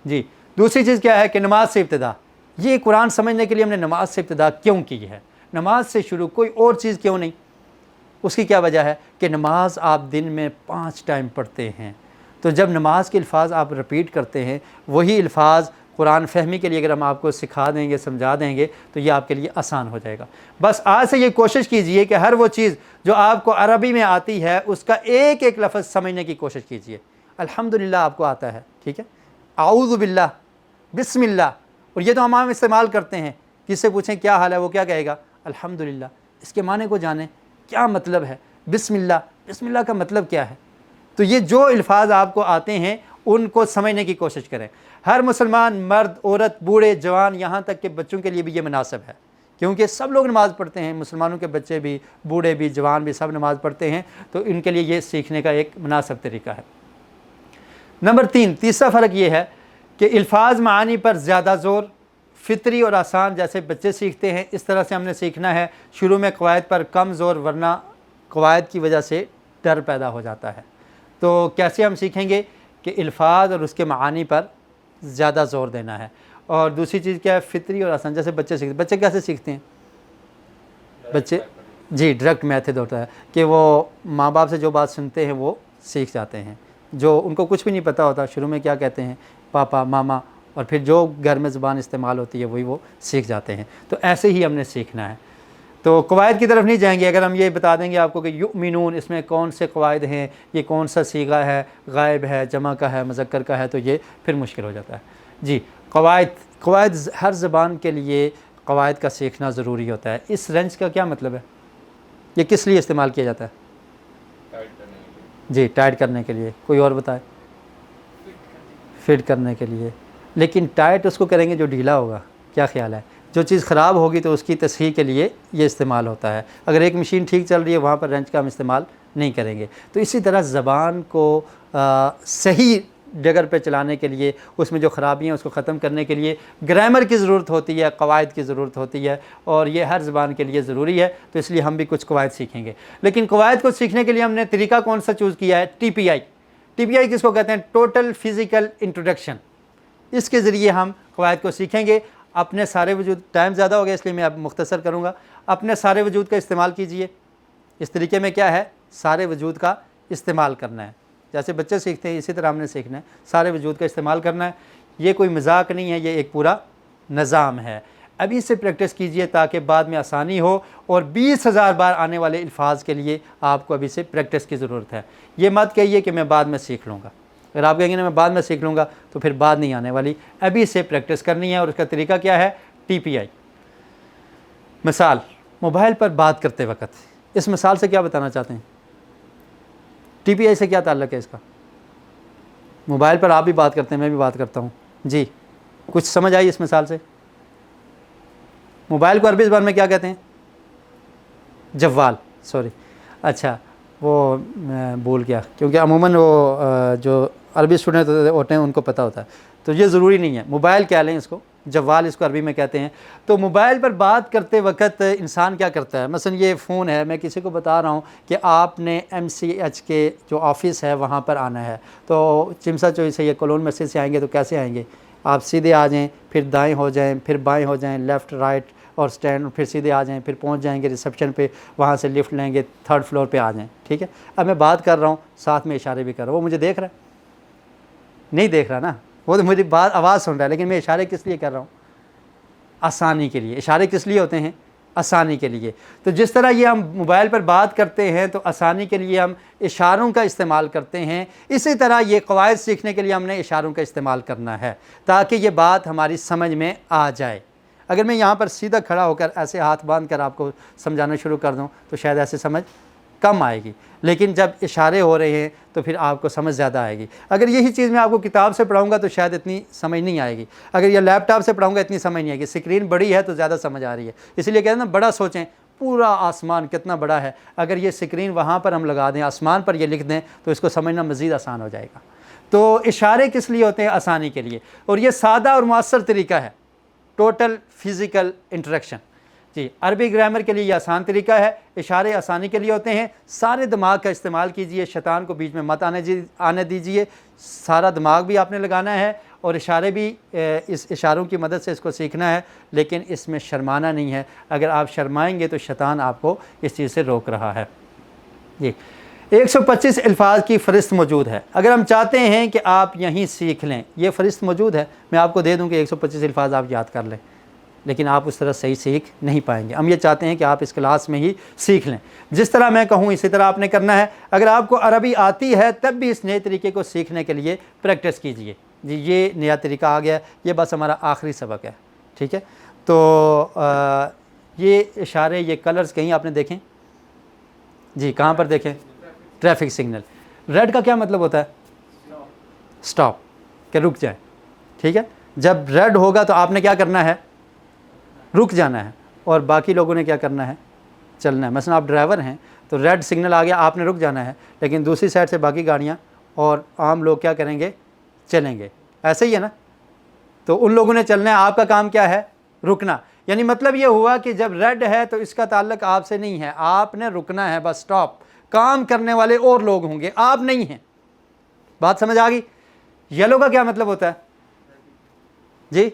[SPEAKER 1] جی دوسری چیز کیا ہے کہ نماز سے ابتدا۔ یہ قرآن سمجھنے کے لیے ہم نے نماز سے ابتدا کیوں کی ہے؟ نماز سے شروع، کوئی اور چیز کیوں نہیں؟ اس کی کیا وجہ ہے کہ نماز آپ دن میں 5 ٹائم پڑھتے ہیں، تو جب نماز کے الفاظ آپ رپیٹ کرتے ہیں، وہی الفاظ قرآن فہمی کے لیے اگر ہم آپ کو سکھا دیں گے، سمجھا دیں گے تو یہ آپ کے لیے آسان ہو جائے گا۔ بس آج سے یہ کوشش کیجئے کہ ہر وہ چیز جو آپ کو عربی میں آتی ہے اس کا ایک ایک لفظ سمجھنے کی کوشش کیجئے۔ الحمدللہ آپ کو آتا ہے، ٹھیک ہے؟ اعوذ باللہ، بسم اللہ، اور یہ تو ہم عام استعمال کرتے ہیں۔ کس سے پوچھیں کیا حال ہے، وہ کیا کہے گا؟ الحمدللہ۔ اس کے معنی کو جانیں، کیا مطلب ہے بسم اللہ؟ بسم اللہ کا مطلب کیا ہے؟ تو یہ جو الفاظ آپ کو آتے ہیں ان کو سمجھنے کی کوشش کریں۔ ہر مسلمان مرد، عورت، بوڑھے، جوان، یہاں تک کہ بچوں کے لیے بھی یہ مناسب ہے، کیونکہ سب لوگ نماز پڑھتے ہیں، مسلمانوں کے بچے بھی، بوڑھے بھی، جوان بھی، سب نماز پڑھتے ہیں، تو ان کے لیے یہ سیکھنے کا ایک مناسب طریقہ ہے۔ نمبر 3، تیسرا فرق یہ ہے کہ الفاظ معانی پر زیادہ زور، فطری اور آسان جیسے بچے سیکھتے ہیں اس طرح سے ہم نے سیکھنا ہے۔ شروع میں قواعد پر کم زور، ورنہ قواعد کی وجہ سے ڈر پیدا ہو جاتا ہے۔ تو کیسے ہم سیکھیں گے کہ الفاظ اور اس کے معانی پر زیادہ زور دینا ہے۔ اور دوسری چیز کیا ہے؟ فطری اور آسان جیسے بچے سیکھتے ہیں۔ بچے کیسے سیکھتے ہیں؟ بچے جی ڈائریکٹ میتھڈ ہوتا ہے کہ وہ ماں باپ سے جو بات سنتے ہیں وہ سیکھ جاتے ہیں، جو ان کو کچھ بھی نہیں پتہ ہوتا، شروع میں کیا کہتے ہیں؟ پاپا، ماما، اور پھر جو گھر میں زبان استعمال ہوتی ہے وہی وہ سیکھ جاتے ہیں۔ تو ایسے ہی ہم نے سیکھنا ہے۔ تو قواعد کی طرف نہیں جائیں گے۔ اگر ہم یہ بتا دیں گے آپ کو کہ یؤمنون، اس میں کون سے قواعد ہیں، یہ کون سا صیغہ ہے، غائب ہے، جمع کا ہے، مذکر کا ہے، تو یہ پھر مشکل ہو جاتا ہے۔ جی قواعد ہر زبان کے لیے قواعد کا سیکھنا ضروری ہوتا ہے۔ اس رینج کا کیا مطلب ہے؟ یہ کس لیے استعمال کیا جاتا ہے؟
[SPEAKER 7] ٹائٹ کرنے کے لیے۔
[SPEAKER 1] جی ٹائٹ کرنے کے لیے۔ کوئی اور بتائے؟ فٹ کرنے کے لیے۔ لیکن ٹائٹ اس کو کریں گے جو ڈھیلا ہوگا، کیا خیال ہے؟ جو چیز خراب ہوگی تو اس کی تصحیح کے لیے یہ استعمال ہوتا ہے۔ اگر ایک مشین ٹھیک چل رہی ہے وہاں پر رینچ کا ہم استعمال نہیں کریں گے۔ تو اسی طرح زبان کو صحیح ڈگر پہ چلانے کے لیے، اس میں جو خرابیاں اس کو ختم کرنے کے لیے گرامر کی ضرورت ہوتی ہے، قواعد کی ضرورت ہوتی ہے، اور یہ ہر زبان کے لیے ضروری ہے۔ تو اس لیے ہم بھی کچھ قواعد سیکھیں گے۔ لیکن قواعد کو سیکھنے کے لیے ہم نے طریقہ کون سا چوز کیا ہے؟ ٹی پی آئی۔ ٹی پی آئی کس کو کہتے ہیں؟ Total physical introduction. اس کے ذریعے ہم قواعد کو سیکھیں گے۔ اپنے سارے وجود، ٹائم زیادہ ہو گیا اس لیے میں اب مختصر کروں گا، اپنے سارے وجود کا استعمال کیجئے۔ اس طریقے میں کیا ہے؟ سارے وجود کا استعمال کرنا ہے۔ جیسے بچے سیکھتے ہیں اسی طرح ہم نے سیکھنا ہے، سارے وجود کا استعمال کرنا ہے. یہ کوئی مذاق نہیں ہے، یہ ایک پورا نظام ہے. ابھی سے پریکٹس کیجئے تاکہ بعد میں آسانی ہو، اور 20,000 بار آنے والے الفاظ کے لیے آپ کو ابھی سے پریکٹس کی ضرورت ہے. یہ مت کہیے کہ میں بعد میں سیکھ لوں گا. اگر آپ کہیں گے نا میں بعد میں سیکھ لوں گا تو پھر بعد نہیں آنے والی. ابھی سے پریکٹس کرنی ہے، اور اس کا طریقہ کیا ہے؟ TPI. مثال، موبائل پر بات کرتے وقت اس مثال سے کیا بتانا چاہتے ہیں؟ TPI سے کیا تعلق ہے اس کا؟ موبائل پر آپ بھی بات کرتے ہیں، میں بھی بات کرتا ہوں. جی کچھ سمجھ آئی اس مثال سے؟ موبائل کو عربی زبان میں کیا کہتے ہیں؟ جوال. سوری، اچھا وہ میں بھول گیا، کیونکہ عموماً وہ جو عربی اسٹوڈنٹ ہوتے ہیں ان کو پتہ ہوتا ہے، تو یہ ضروری نہیں ہے. موبائل کہہ لیں اس کو، جوال اس کو عربی میں کہتے ہیں. تو موبائل پر بات کرتے وقت انسان کیا کرتا ہے؟ مثلا یہ فون ہے، میں کسی کو بتا رہا ہوں کہ آپ نے MCH کے جو آفس ہے وہاں پر آنا ہے، تو چمسا چوئی سے یا کلون مسجد سے آئیں گے تو کیسے آئیں گے؟ آپ سیدھے آ جائیں، پھر دائیں ہو جائیں، پھر بائیں ہو جائیں، لیفٹ رائٹ اور سٹینڈ، پھر سیدھے آ جائیں، پھر پہنچ جائیں گے ریسیپشن پہ، وہاں سے لفٹ لیں گے، 3rd فلور پہ آ جائیں. ٹھیک ہے. اب میں بات کر رہا ہوں، ساتھ میں اشارے بھی کر رہا ہوں. وہ مجھے دیکھ رہا ہے؟ نہیں دیکھ رہا نا، وہ تو مجھے بات آواز سن رہا ہے، لیکن میں اشارے کس لیے کر رہا ہوں؟ آسانی کے لیے. اشارے کس لیے ہوتے ہیں؟ آسانی کے لیے. تو جس طرح یہ ہم موبائل پر بات کرتے ہیں تو آسانی کے لیے ہم اشاروں کا استعمال کرتے ہیں، اسی طرح یہ قواعد سیکھنے کے لیے ہم نے اشاروں کا استعمال کرنا ہے تاکہ یہ بات ہماری سمجھ میں آ جائے. اگر میں یہاں پر سیدھا کھڑا ہو کر ایسے ہاتھ باندھ کر آپ کو سمجھانا شروع کر دوں تو شاید ایسے سمجھ کم آئے گی، لیکن جب اشارے ہو رہے ہیں تو پھر آپ کو سمجھ زیادہ آئے گی. اگر یہی چیز میں آپ کو کتاب سے پڑھاؤں گا تو شاید اتنی سمجھ نہیں آئے گی. اگر یہ لیپ ٹاپ سے پڑھاؤں گا اتنی سمجھ نہیں آئے گی. اسکرین بڑی ہے تو زیادہ سمجھ آ رہی ہے. اس لیے کہتے ہیں نا بڑا سوچیں، پورا آسمان کتنا بڑا ہے، اگر یہ اسکرین وہاں پر ہم لگا دیں، آسمان پر یہ لکھ دیں تو اس کو سمجھنا مزید آسان ہو جائے گا. تو اشارے کس لیے ہوتے ہیں؟ آسانی کے لیے. اور یہ سادہ اور مؤثر طریقہ ہے، ٹوٹل فزیکل انٹریکشن. جی عربی گرامر کے لیے یہ آسان طریقہ ہے. اشارے آسانی کے لیے ہوتے ہیں. سارے دماغ کا استعمال کیجئے، شیطان کو بیچ میں مت آنے دیجئے. سارا دماغ بھی آپ نے لگانا ہے اور اشارے بھی اس اشاروں کی مدد سے اس کو سیکھنا ہے، لیکن اس میں شرمانا نہیں ہے. اگر آپ شرمائیں گے تو شیطان آپ کو اس چیز سے روک رہا ہے. جی 125 الفاظ کی فہرست موجود ہے. اگر ہم چاہتے ہیں کہ آپ یہیں سیکھ لیں، یہ فہرست موجود ہے، میں آپ کو دے دوں کہ 125 الفاظ آپ یاد کر لیں، لیکن آپ اس طرح صحیح سیکھ نہیں پائیں گے. ہم یہ چاہتے ہیں کہ آپ اس کلاس میں ہی سیکھ لیں. جس طرح میں کہوں اسی طرح آپ نے کرنا ہے. اگر آپ کو عربی آتی ہے تب بھی اس نئے طریقے کو سیکھنے کے لیے پریکٹس کیجئے. جی یہ نیا طریقہ آ گیا، یہ بس ہمارا آخری سبق ہے. ٹھیک ہے. تو یہ اشارے، یہ کلرز کہیں آپ نے دیکھیں؟ جی کہاں پر دیکھیں؟ Traffic signal. ریڈ کا کیا مطلب ہوتا ہے؟ سٹاپ، کہ رک جائیں. ٹھیک ہے. جب ریڈ ہوگا تو آپ نے کیا کرنا ہے؟ رک جانا ہے. اور باقی لوگوں نے کیا کرنا ہے؟ چلنا ہے. مثلا آپ ڈرائیور ہیں تو ریڈ سگنل آ گیا، آپ نے رک جانا ہے، لیکن دوسری سائڈ سے باقی گاڑیاں اور عام لوگ کیا کریں گے؟ چلیں گے. ایسے ہی ہے نا. تو ان لوگوں نے چلنا ہے، آپ کا کام کیا ہے؟ رکنا. یعنی مطلب یہ ہوا کہ جب ریڈ ہے تو اس کا تعلق آپ سے نہیں ہے، آپ نے رکنا ہے بس. سٹاپ. کام کرنے والے اور لوگ ہوں گے، آپ نہیں ہیں. بات سمجھ آ گئی؟ یلو کا کیا مطلب ہوتا ہے؟ جی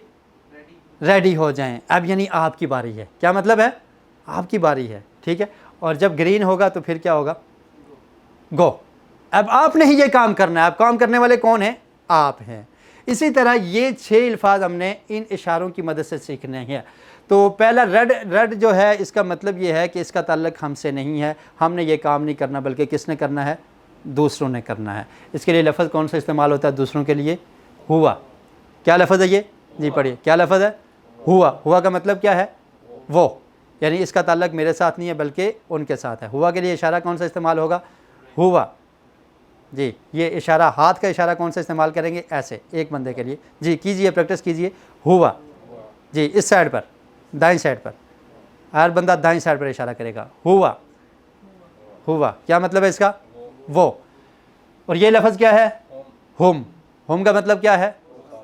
[SPEAKER 1] ریڈی ہو جائیں. اب یعنی آپ کی باری ہے. کیا مطلب ہے؟ آپ کی باری ہے. ٹھیک ہے. اور جب گرین ہوگا تو پھر کیا ہوگا؟ گو. اب آپ نے ہی یہ کام کرنا ہے. اب کام کرنے والے کون ہیں؟ آپ ہیں. اسی طرح یہ 6 الفاظ ہم نے ان اشاروں کی مدد سے سیکھنے ہیں. تو پہلا ریڈ جو ہے اس کا مطلب یہ ہے کہ اس کا تعلق ہم سے نہیں ہے، ہم نے یہ کام نہیں کرنا، بلکہ کس نے کرنا ہے؟ دوسروں نے کرنا ہے. اس کے لیے لفظ کون سا استعمال ہوتا ہے دوسروں کے لیے؟ ہوا. کیا لفظ ہے یہ؟ جی پڑھیے. کیا لفظ ہے؟ ہوا. ہوا کا مطلب کیا ہے؟ وہ. یعنی اس کا تعلق میرے ساتھ نہیں ہے بلکہ ان کے ساتھ ہے. ہوا کے لیے اشارہ کون سا استعمال ہوگا؟ ہوا. جی یہ اشارہ، ہاتھ کا اشارہ کون سا استعمال کریں گے؟ ایسے ایک بندے کے لیے. جی کیجئے، پریکٹس کیجئے. ہوا. جی اس سائڈ پر، دائیں سائڈ پر، ہر بندہ دائیں سائڈ پر اشارہ کرے گا. ہوا. ہوا کیا مطلب ہے اس کا؟ وہ. اور یہ لفظ کیا ہے؟ ہم. ہم کا مطلب کیا ہے؟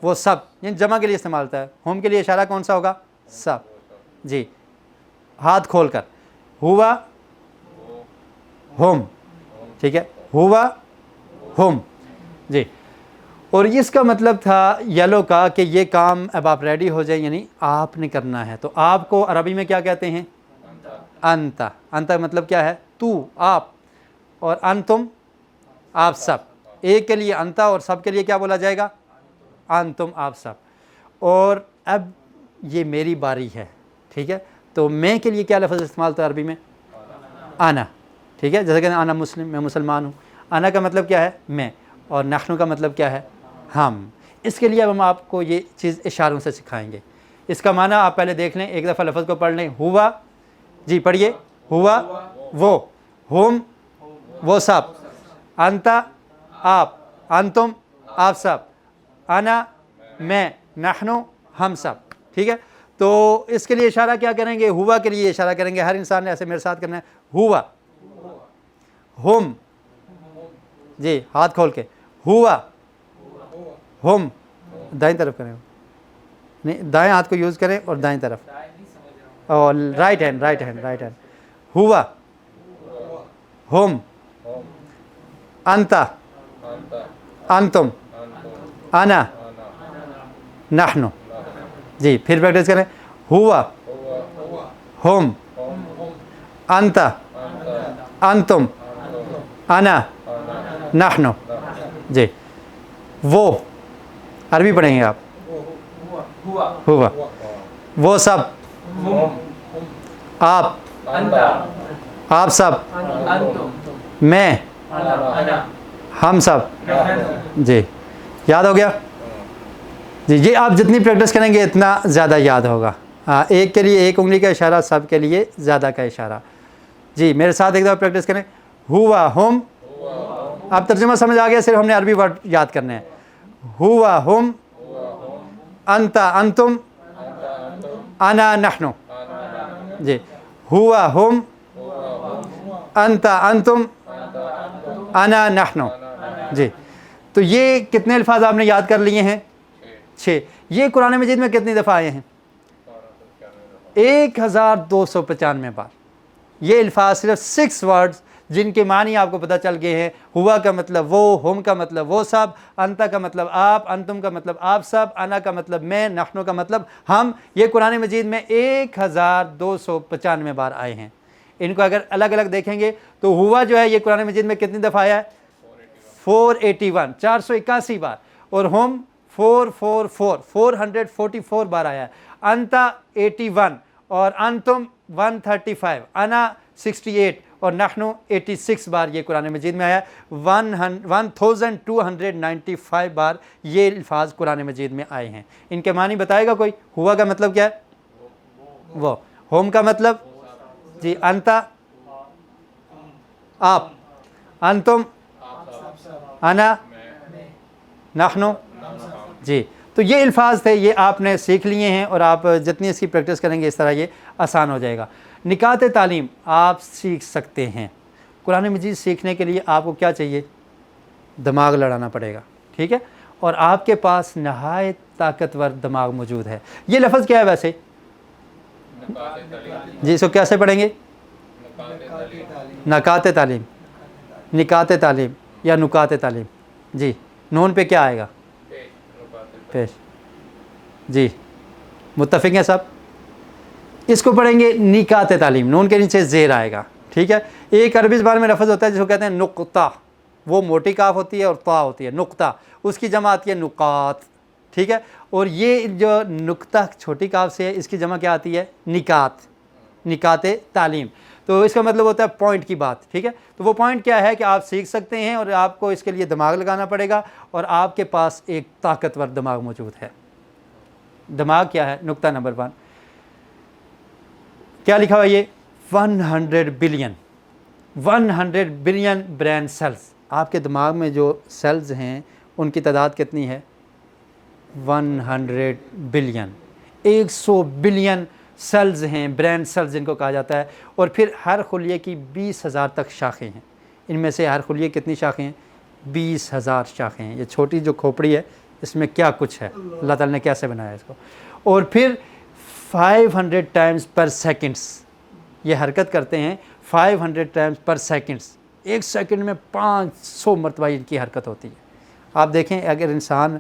[SPEAKER 1] وہ سب. یعنی جمع کے لیے استعمال ہوتا ہے. ہم کے لیے اشارہ کون سا ہوگا؟ سب. جی ہاتھ کھول کر. ہوا ہم. ٹھیک ہے. ہوا ہم. جی اور اس کا مطلب تھا یلو کا کہ یہ کام اب آپ ریڈی ہو جائیں، یعنی آپ نے کرنا ہے. تو آپ کو عربی میں کیا کہتے ہیں؟ انتا. انتا مطلب کیا ہے؟ تو، آپ. اور انتم، آپ سب. ایک کے لیے انتا اور سب کے لیے کیا بولا جائے گا؟ انتم، آپ سب. اور اب یہ میری باری ہے، ٹھیک ہے. تو میں کے لیے کیا لفظ استعمال ہوتا ہے عربی میں؟ انا. ٹھیک ہے، جیسے کہ انا مسلم، میں مسلمان ہوں. انا کا مطلب کیا ہے؟ میں. اور نحن کا مطلب کیا ہے؟ ہم. اس کے لیے اب ہم آپ کو یہ چیز اشاروں سے سکھائیں گے. اس کا معنی آپ پہلے دیکھ لیں، ایک دفعہ لفظ کو پڑھ لیں. ہوا، جی پڑھیے. ہوا وہ، ہم وہ سب، انتا آپ، انتم آپ سب، انا میں، نحن ہم سب. ٹھیک ہے. تو اس کے لیے اشارہ کیا کریں گے؟ ہوا کے لیے اشارہ کریں گے. ہر انسان نے ایسے میرے ساتھ کرنا ہے. ہوا، ہم، جی ہاتھ کھول کے. ہوا، ہم، دائیں طرف کریں، نہیں دائیں ہاتھ کو یوز کریں اور دائیں طرف، اور right hand, right hand, right hand. ہوا، ہم، انتا، انتم، انا، نحن. جی پھر پریکٹس کریں. ہوا، ہم، انتا، انتم، انا، نحن. جی وہ عربی پڑھیں گے آپ. ہوا وہ سب، آپ آپ سب، میں، ہم سب. جی یاد ہو گیا؟ جی یہ آپ جتنی پریکٹس کریں گے اتنا زیادہ یاد ہوگا. ایک کے لیے ایک انگلی کا اشارہ، سب کے لیے زیادہ کا اشارہ. جی میرے ساتھ ایک دفعہ پریکٹس کریں. ہوا، ہم، آپ ترجمہ سمجھ آ گیا، صرف ہم نے عربی ورڈ یاد کرنے ہیں. ہوا، ہم، انتا، انتم، انا، نحن. جی ہوا، ہم، انتا، انتم، انا، نحن. جی تو یہ کتنے الفاظ آپ نے یاد کر لیے ہیں؟ 6. یہ قرآن مجید میں کتنی دفعہ آئے ہیں؟ 1295 بار. یہ الفاظ صرف 6 ورڈز جن کے معنی آپ کو پتہ چل گئے ہیں. ہوا کا مطلب وہ، ہم کا مطلب وہ سب، انتا کا مطلب آپ، انتم کا مطلب آپ سب، انا کا مطلب میں، نحن کا مطلب ہم. یہ قرآن مجید میں 1295 بار آئے ہیں. ان کو اگر الگ الگ دیکھیں گے تو ہوا جو ہے یہ قرآن مجید میں کتنی دفعہ آیا ہے؟ 481، 481 بار. اور ہم 444 بار آیا ہے. انتا 81 اور انتم 135، انا 68 اور نحن 86 بار یہ قرآن مجید میں آیا. 1295 بار یہ الفاظ قرآن مجید میں آئے ہیں. ان کے معنی بتائے گا کوئی؟ ہوا کا مطلب کیا ہے؟ وہ. ہم کا مطلب جی انتا آپ، انتم انا، نحن. جی تو یہ الفاظ تھے، یہ آپ نے سیکھ لیے ہیں اور آپ جتنی اس کی پریکٹس کریں گے اس طرح یہ آسان ہو جائے گا. نکات تعلیم آپ سیکھ سکتے ہیں. قرآن مجید سیکھنے کے لیے آپ کو کیا چاہیے؟ دماغ لڑانا پڑے گا. ٹھیک ہے. اور آپ کے پاس نہایت طاقتور دماغ موجود ہے. یہ لفظ کیا ہے ویسے؟ جی اس کو کیسے پڑھیں گے؟ نکات تعلیم، نکات تعلیم یا نکات تعلیم. جی نون پہ کیا آئے گا؟ پیش. جی متفق ہیں سب؟ اس کو پڑھیں گے نکات تعلیم. نون کے نیچے زیر آئے گا. ٹھیک ہے. ایک عربی زبان میں لفظ ہوتا ہے جس کو کہتے ہیں نقطہ. وہ موٹی کاف ہوتی ہے اور طا ہوتی ہے. نقطہ، اس کی جمع آتی ہے نقاط. ٹھیک ہے. اور یہ جو نقطہ چھوٹی کاف سے ہے اس کی جمع کیا آتی ہے؟ نکات. نکات تعلیم. تو اس کا مطلب ہوتا ہے پوائنٹ کی بات. ٹھیک ہے. تو وہ پوائنٹ کیا ہے کہ آپ سیکھ سکتے ہیں اور آپ کو اس کے لیے دماغ لگانا پڑے گا اور آپ کے پاس ایک طاقتور دماغ موجود ہے. دماغ کیا ہے؟ نقطہ نمبر 1 کیا لکھا ہوا ہے؟ یہ 100 بلین برین سیلز. آپ کے دماغ میں جو سیلز ہیں ان کی تعداد کتنی ہے؟ 100 بلین. 100 بلین سیلز ہیں، برین سیلز جن کو کہا جاتا ہے. اور پھر ہر خلیے کی 20,000 تک شاخیں ہیں. ان میں سے ہر خلیے کتنی شاخیں ہیں؟ 20,000 شاخیں ہیں. یہ چھوٹی جو کھوپڑی ہے اس میں کیا کچھ ہے، اللہ تعالیٰ نے کیسے بنایا اس کو. اور پھر 500 ٹائمز پر سیکنڈس یہ حرکت کرتے ہیں. 500 ٹائمز پر سیکنڈس، ایک سیکنڈ میں 500 مرتبہ ان کی حرکت ہوتی ہے. آپ دیکھیں اگر انسان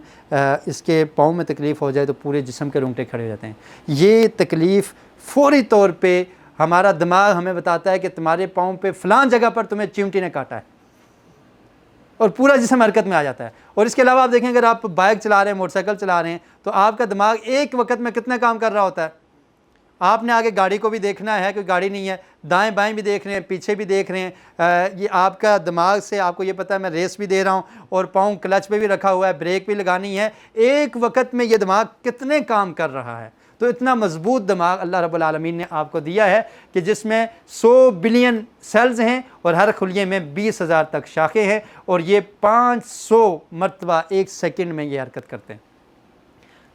[SPEAKER 1] اس کے پاؤں میں تکلیف ہو جائے تو پورے جسم کے رونگٹے کھڑے ہو جاتے ہیں. یہ تکلیف فوری طور پہ ہمارا دماغ ہمیں بتاتا ہے کہ تمہارے پاؤں پہ فلاں جگہ پر تمہیں چیونٹی نے کاٹا ہے اور پورا جسم حرکت میں آ جاتا ہے. اور اس کے علاوہ آپ دیکھیں اگر آپ بائک چلا رہے ہیں، موٹر سائیکل چلا رہے ہیں، تو آپ کا دماغ ایک وقت میں کتنا کام کر رہا ہوتا ہے. آپ نے آگے گاڑی کو بھی دیکھنا ہے، کوئی گاڑی نہیں ہے، دائیں بائیں بھی دیکھ رہے ہیں، پیچھے بھی دیکھ رہے ہیں. یہ آپ کا دماغ سے آپ کو یہ پتہ ہے میں ریس بھی دے رہا ہوں اور پاؤں کلچ پہ بھی رکھا ہوا ہے، بریک بھی لگانی ہے. ایک وقت میں یہ دماغ کتنے کام کر رہا ہے. تو اتنا مضبوط دماغ اللہ رب العالمین نے آپ کو دیا ہے کہ جس میں 100 بلین سیلز ہیں اور ہر خلیے میں 20,000 تک شاخیں ہیں، اور یہ 500 مرتبہ ایک سیکنڈ میں یہ حرکت کرتے ہیں.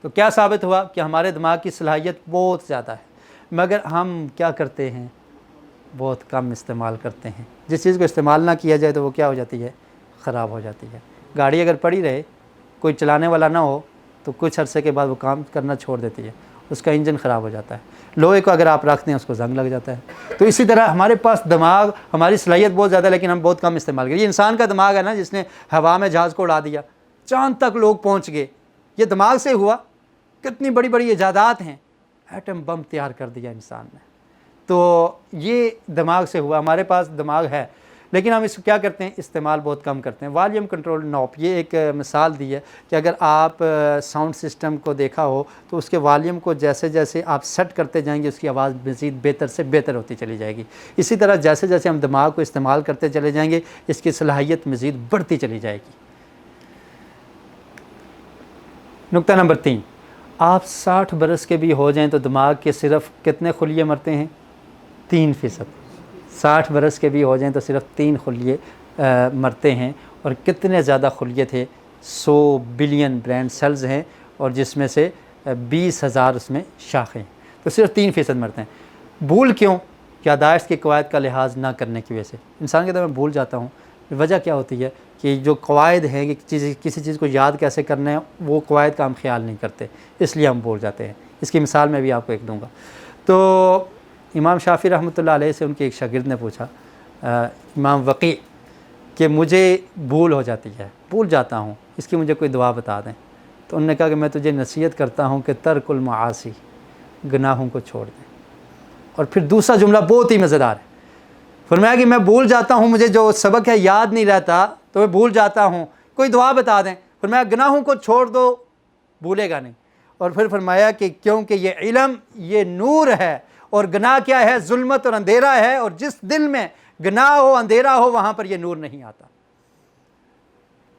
[SPEAKER 1] تو کیا ثابت ہوا کہ ہمارے دماغ کی صلاحیت بہت زیادہ ہے، مگر ہم کیا کرتے ہیں؟ بہت کم استعمال کرتے ہیں. جس چیز کو استعمال نہ کیا جائے تو وہ کیا ہو جاتی ہے؟ خراب ہو جاتی ہے. گاڑی اگر پڑی رہے، کوئی چلانے والا نہ ہو، تو کچھ عرصے کے بعد وہ کام کرنا چھوڑ دیتی ہے، اس کا انجن خراب ہو جاتا ہے. لوہے کو اگر آپ رکھتے ہیں اس کو زنگ لگ جاتا ہے. تو اسی طرح ہمارے پاس دماغ، ہماری صلاحیت بہت زیادہ ہے لیکن ہم بہت کم استعمال کریں. یہ انسان کا دماغ ہے نا جس نے ہوا میں جہاز کو اڑا دیا، چاند تک لوگ پہنچ گئے، یہ دماغ سے ہوا. کتنی بڑی بڑی ایجادات ہیں، ایٹم بم تیار کر دیا انسان نے، تو یہ دماغ سے ہوا. ہمارے پاس دماغ ہے لیکن ہم اس کو کیا کرتے ہیں؟ استعمال بہت کم کرتے ہیں. والیوم کنٹرول نوب، یہ ایک مثال دی ہے کہ اگر آپ ساؤنڈ سسٹم کو دیکھا ہو تو اس کے والیوم کو جیسے جیسے آپ سیٹ کرتے جائیں گے اس کی آواز مزید بہتر سے بہتر ہوتی چلی جائے گی. اسی طرح جیسے جیسے ہم دماغ کو استعمال کرتے چلے جائیں گے اس کی صلاحیت مزید بڑھتی چلی جائے گی. نقطہ نمبر 3، آپ 60 برس کے بھی ہو جائیں تو دماغ کے صرف کتنے خلیے مرتے ہیں؟ 3%. 60 برس کے بھی ہو جائیں تو صرف 3 خلیے مرتے ہیں. اور کتنے زیادہ خلیے تھے؟ 100 بلین برین سیلز ہیں اور جس میں سے 20,000 اس میں شاخیں ہیں. تو صرف 3% مرتے ہیں. بھول کیوں؟ یادداشت کے قواعد کا لحاظ نہ کرنے کی وجہ سے. انسان کہتا ہے میں بھول جاتا ہوں. وجہ کیا ہوتی ہے کہ جو قواعد ہیں کہ کسی چیز کو یاد کیسے کرنا ہے وہ قواعد کا ہم خیال نہیں کرتے، اس لیے ہم بھول جاتے ہیں. اس کی مثال میں بھی آپ کو ایک دوں گا. تو امام شافعی رحمۃ اللہ علیہ سے ان کے ایک شاگرد نے پوچھا، امام وقیع، کہ مجھے بھول ہو جاتی ہے، بھول جاتا ہوں، اس کی مجھے کوئی دعا بتا دیں. تو انہوں نے کہا کہ میں تجھے نصیحت کرتا ہوں کہ ترک المعاصی، گناہوں کو چھوڑ دیں. اور پھر دوسرا جملہ بہت ہی مزیدار ہے، فرمایا کہ میں بھول جاتا ہوں، مجھے جو سبق ہے یاد نہیں رہتا تو میں بھول جاتا ہوں، کوئی دعا بتا دیں. فرمایا گناہوں کو چھوڑ دو، بھولے گا نہیں. اور پھر فرمایا کہ کیونکہ یہ علم یہ نور ہے اور گناہ کیا ہے؟ ظلمت اور اندھیرا ہے، اور جس دل میں گناہ ہو اندھیرا ہو وہاں پر یہ نور نہیں آتا.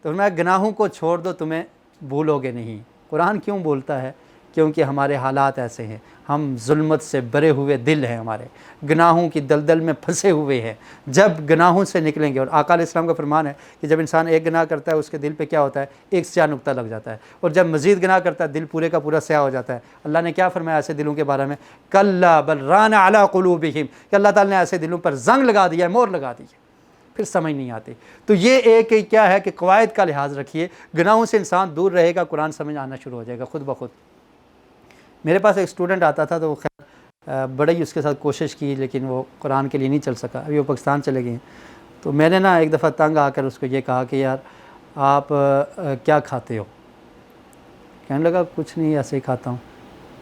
[SPEAKER 1] تو فرمایا گناہوں کو چھوڑ دو تمہیں بھولو گے نہیں. قرآن کیوں بولتا ہے؟ کیونکہ ہمارے حالات ایسے ہیں، ہم ظلمت سے بھرے ہوئے دل ہیں، ہمارے گناہوں کی دلدل میں پھنسے ہوئے ہیں. جب گناہوں سے نکلیں گے، اور آقا علیہ السلام کا فرمان ہے کہ جب انسان ایک گناہ کرتا ہے اس کے دل پہ کیا ہوتا ہے؟ ایک سیاہ نقطہ لگ جاتا ہے، اور جب مزید گناہ کرتا ہے دل پورے کا پورا سیاہ ہو جاتا ہے. اللہ نے کیا فرمایا ایسے دلوں کے بارے میں؟ کلا بل ران علی قلوبہم، کہ اللہ تعالیٰ نے ایسے دلوں پر زنگ لگا دیا ہے، مور لگا دی ہے، پھر سمجھ نہیں آتی. تو یہ ایک کیا ہے کہ قواعد کا لحاظ رکھیے، گناہوں سے انسان دور رہے گا، قرآن سمجھ آنا شروع ہو جائے گا خود بخود. میرے پاس ایک اسٹوڈنٹ آتا تھا تو وہ خیر بڑے ہی اس کے ساتھ کوشش کی لیکن وہ قرآن کے لیے نہیں چل سکا. ابھی وہ پاکستان چلے گئے ہیں. تو میں نے نا ایک دفعہ تنگ آ کر اس کو یہ کہا کہ یار آپ کیا کھاتے ہو؟ کہنے لگا کچھ نہیں، ایسے ہی کھاتا ہوں.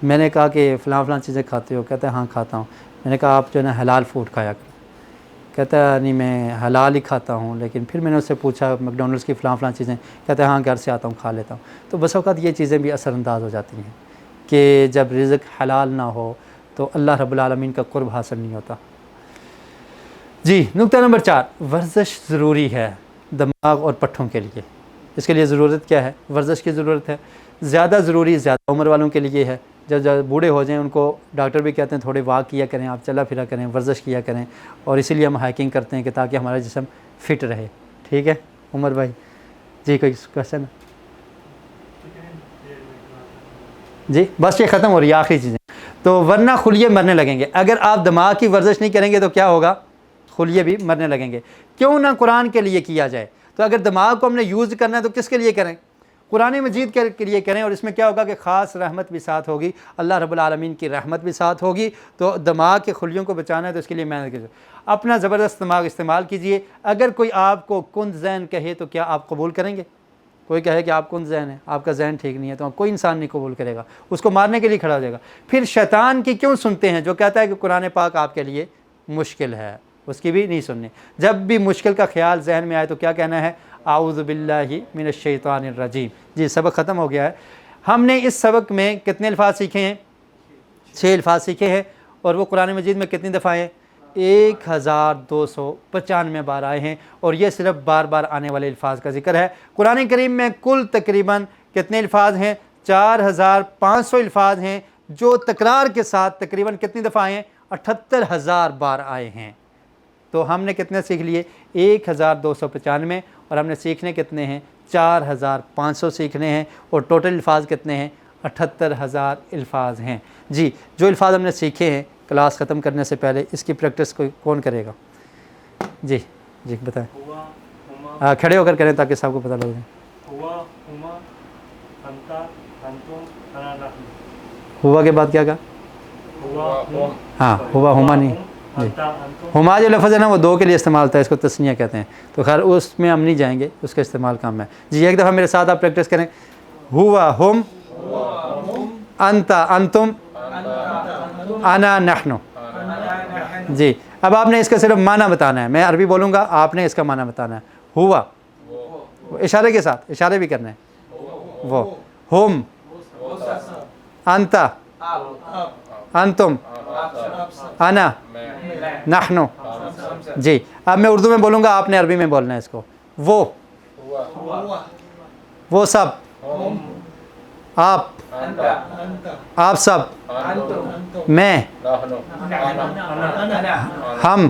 [SPEAKER 1] میں نے کہا کہ فلاں فلاں چیزیں کھاتے ہو؟ کہتا ہے ہاں کھاتا ہوں. میں نے کہا آپ جو ہے نا حلال فوڈ کھایا کرو. کہتا ہے نہیں میں حلال ہی کھاتا ہوں. لیکن پھر میں نے اس سے پوچھا میکڈونلڈس کی فلاں فلاں چیزیں، کہتا ہے ہاں گھر سے آتا ہوں کھا لیتا ہوں. تو بس اوقات یہ چیزیں بھی اثر انداز ہو جاتی ہیں کہ جب رزق حلال نہ ہو تو اللہ رب العالمین کا قرب حاصل نہیں ہوتا. جی نقطہ نمبر 4، ورزش ضروری ہے دماغ اور پٹھوں کے لیے. اس کے لیے ضرورت کیا ہے؟ ورزش کی ضرورت ہے. زیادہ ضروری زیادہ عمر والوں کے لیے ہے. جب بوڑھے ہو جائیں ان کو ڈاکٹر بھی کہتے ہیں تھوڑے واک کیا کریں، آپ چلا پھرا کریں، ورزش کیا کریں. اور اسی لیے ہم ہائکنگ کرتے ہیں کہ تاکہ ہمارا جسم فٹ رہے. ٹھیک ہے عمر بھائی؟ جی کوئی کوشچن؟ جی بس یہ ختم ہو رہی ہے آخری چیزیں. تو ورنہ خلیے مرنے لگیں گے. اگر آپ دماغ کی ورزش نہیں کریں گے تو کیا ہوگا؟ خلیے بھی مرنے لگیں گے. کیوں نہ قرآن کے لیے کیا جائے؟ تو اگر دماغ کو ہم نے یوز کرنا ہے تو کس کے لیے کریں؟ قرآن مجید کے لیے کریں. اور اس میں کیا ہوگا کہ خاص رحمت بھی ساتھ ہوگی، اللہ رب العالمین کی رحمت بھی ساتھ ہوگی. تو دماغ کے خلیوں کو بچانا ہے تو اس کے لیے محنت کیجیے، اپنا زبردست دماغ استعمال کیجیے. اگر کوئی آپ کو کند ذہن کہے تو کیا آپ قبول کریں گے؟ کوئی کہے کہ آپ کن ذہن ہے، آپ کا ذہن ٹھیک نہیں ہے، تو کوئی انسان نہیں قبول کرے گا، اس کو مارنے کے لیے کھڑا ہو جائے گا. پھر شیطان کی کیوں سنتے ہیں جو کہتا ہے کہ قرآن پاک آپ کے لیے مشکل ہے، اس کی بھی نہیں سننی۔ جب بھی مشکل کا خیال ذہن میں آئے تو کیا کہنا ہے؟ اعوذ باللہ من الشیطان الرجیم۔ جی سبق ختم ہو گیا ہے۔ ہم نے اس سبق میں کتنے الفاظ سیکھے ہیں؟ 6 الفاظ سیکھے ہیں، اور وہ قرآن مجید میں کتنی دفعہ ہیں؟ 1295 بار آئے ہیں، اور یہ صرف بار بار آنے والے الفاظ کا ذکر ہے۔ قرآن کریم میں کل تقریباً کتنے الفاظ ہیں؟ 4500 الفاظ ہیں، جو تکرار کے ساتھ تقریباً کتنی دفعہ آئے ہیں؟ 78000 بار آئے ہیں۔ تو ہم نے کتنے سیکھ لیے؟ 1295، اور ہم نے سیکھنے کتنے ہیں؟ 4500 سیکھنے ہیں، اور ٹوٹل الفاظ کتنے ہیں؟ 78000 الفاظ ہیں۔ جی جو الفاظ ہم نے سیکھے ہیں کلاس ختم کرنے سے پہلے، اس کی پریکٹس کون کرے گا؟ جی بتائیں۔
[SPEAKER 5] ہوا ہما
[SPEAKER 1] کھڑے ہو کر کریں تاکہ سب کو پتہ لگ جائے۔
[SPEAKER 5] ہوا ہما انتا انتم انا نحن
[SPEAKER 1] ہوا کے بعد کیا کہا؟
[SPEAKER 5] ہوا ہم
[SPEAKER 1] ہاں ہوا ہما نہیں، جی
[SPEAKER 5] انتا انتم
[SPEAKER 1] ہما جو لفظ ہے نا وہ 2 کے لیے استعمال ہوتا ہے، اس کو تثنیہ کہتے ہیں، تو خیر اس میں ہم نہیں جائیں گے، اس کا استعمال کم ہے۔ جی ایک دفعہ میرے ساتھ آپ پریکٹس کریں۔ ہوا ہم، انتا انتم، انا نحن۔ جی اب آپ نے اس کا صرف معنی بتانا ہے، میں عربی بولوں گا، آپ نے اس کا معنی بتانا ہے۔ ہوا اشارے کے ساتھ، اشارے بھی کرنے ہیں۔ وہ ہم، انتا انتم، انا نحن۔ جی اب میں اردو میں بولوں گا، آپ نے عربی میں بولنا ہے اس کو۔ وہ سب، آپ، آپ سب، میں، ہم،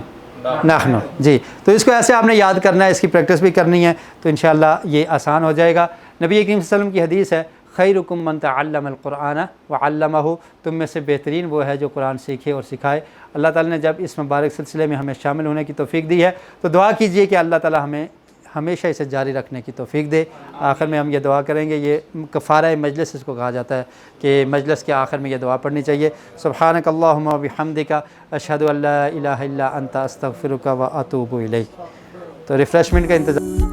[SPEAKER 1] نحن۔ جی تو اس کو ایسے آپ نے یاد کرنا ہے، اس کی پریکٹس بھی کرنی ہے، تو انشاءاللہ یہ آسان ہو جائے گا۔ نبی کریم صلی اللہ علیہ وسلم کی حدیث ہے، خیرکم من تعلم القرآن وعلمہ، تم میں سے بہترین وہ ہے جو قرآن سیکھے اور سکھائے۔ اللہ تعالیٰ نے جب اس مبارک سلسلے میں ہمیں شامل ہونے کی توفیق دی ہے تو دعا کیجئے کہ اللہ تعالیٰ ہمیں ہمیشہ اسے جاری رکھنے کی توفیق دے۔ آخر میں ہم یہ دعا کریں گے، یہ کفارہ مجلس اس کو کہا جاتا ہے کہ مجلس کے آخر میں یہ دعا پڑھنی چاہیے۔ سبحانک اللہم و بحمدک، اشہد ان لا الہ الا انت، استغفرک و اتوب الیک۔ تو ریفریشمنٹ کا انتظار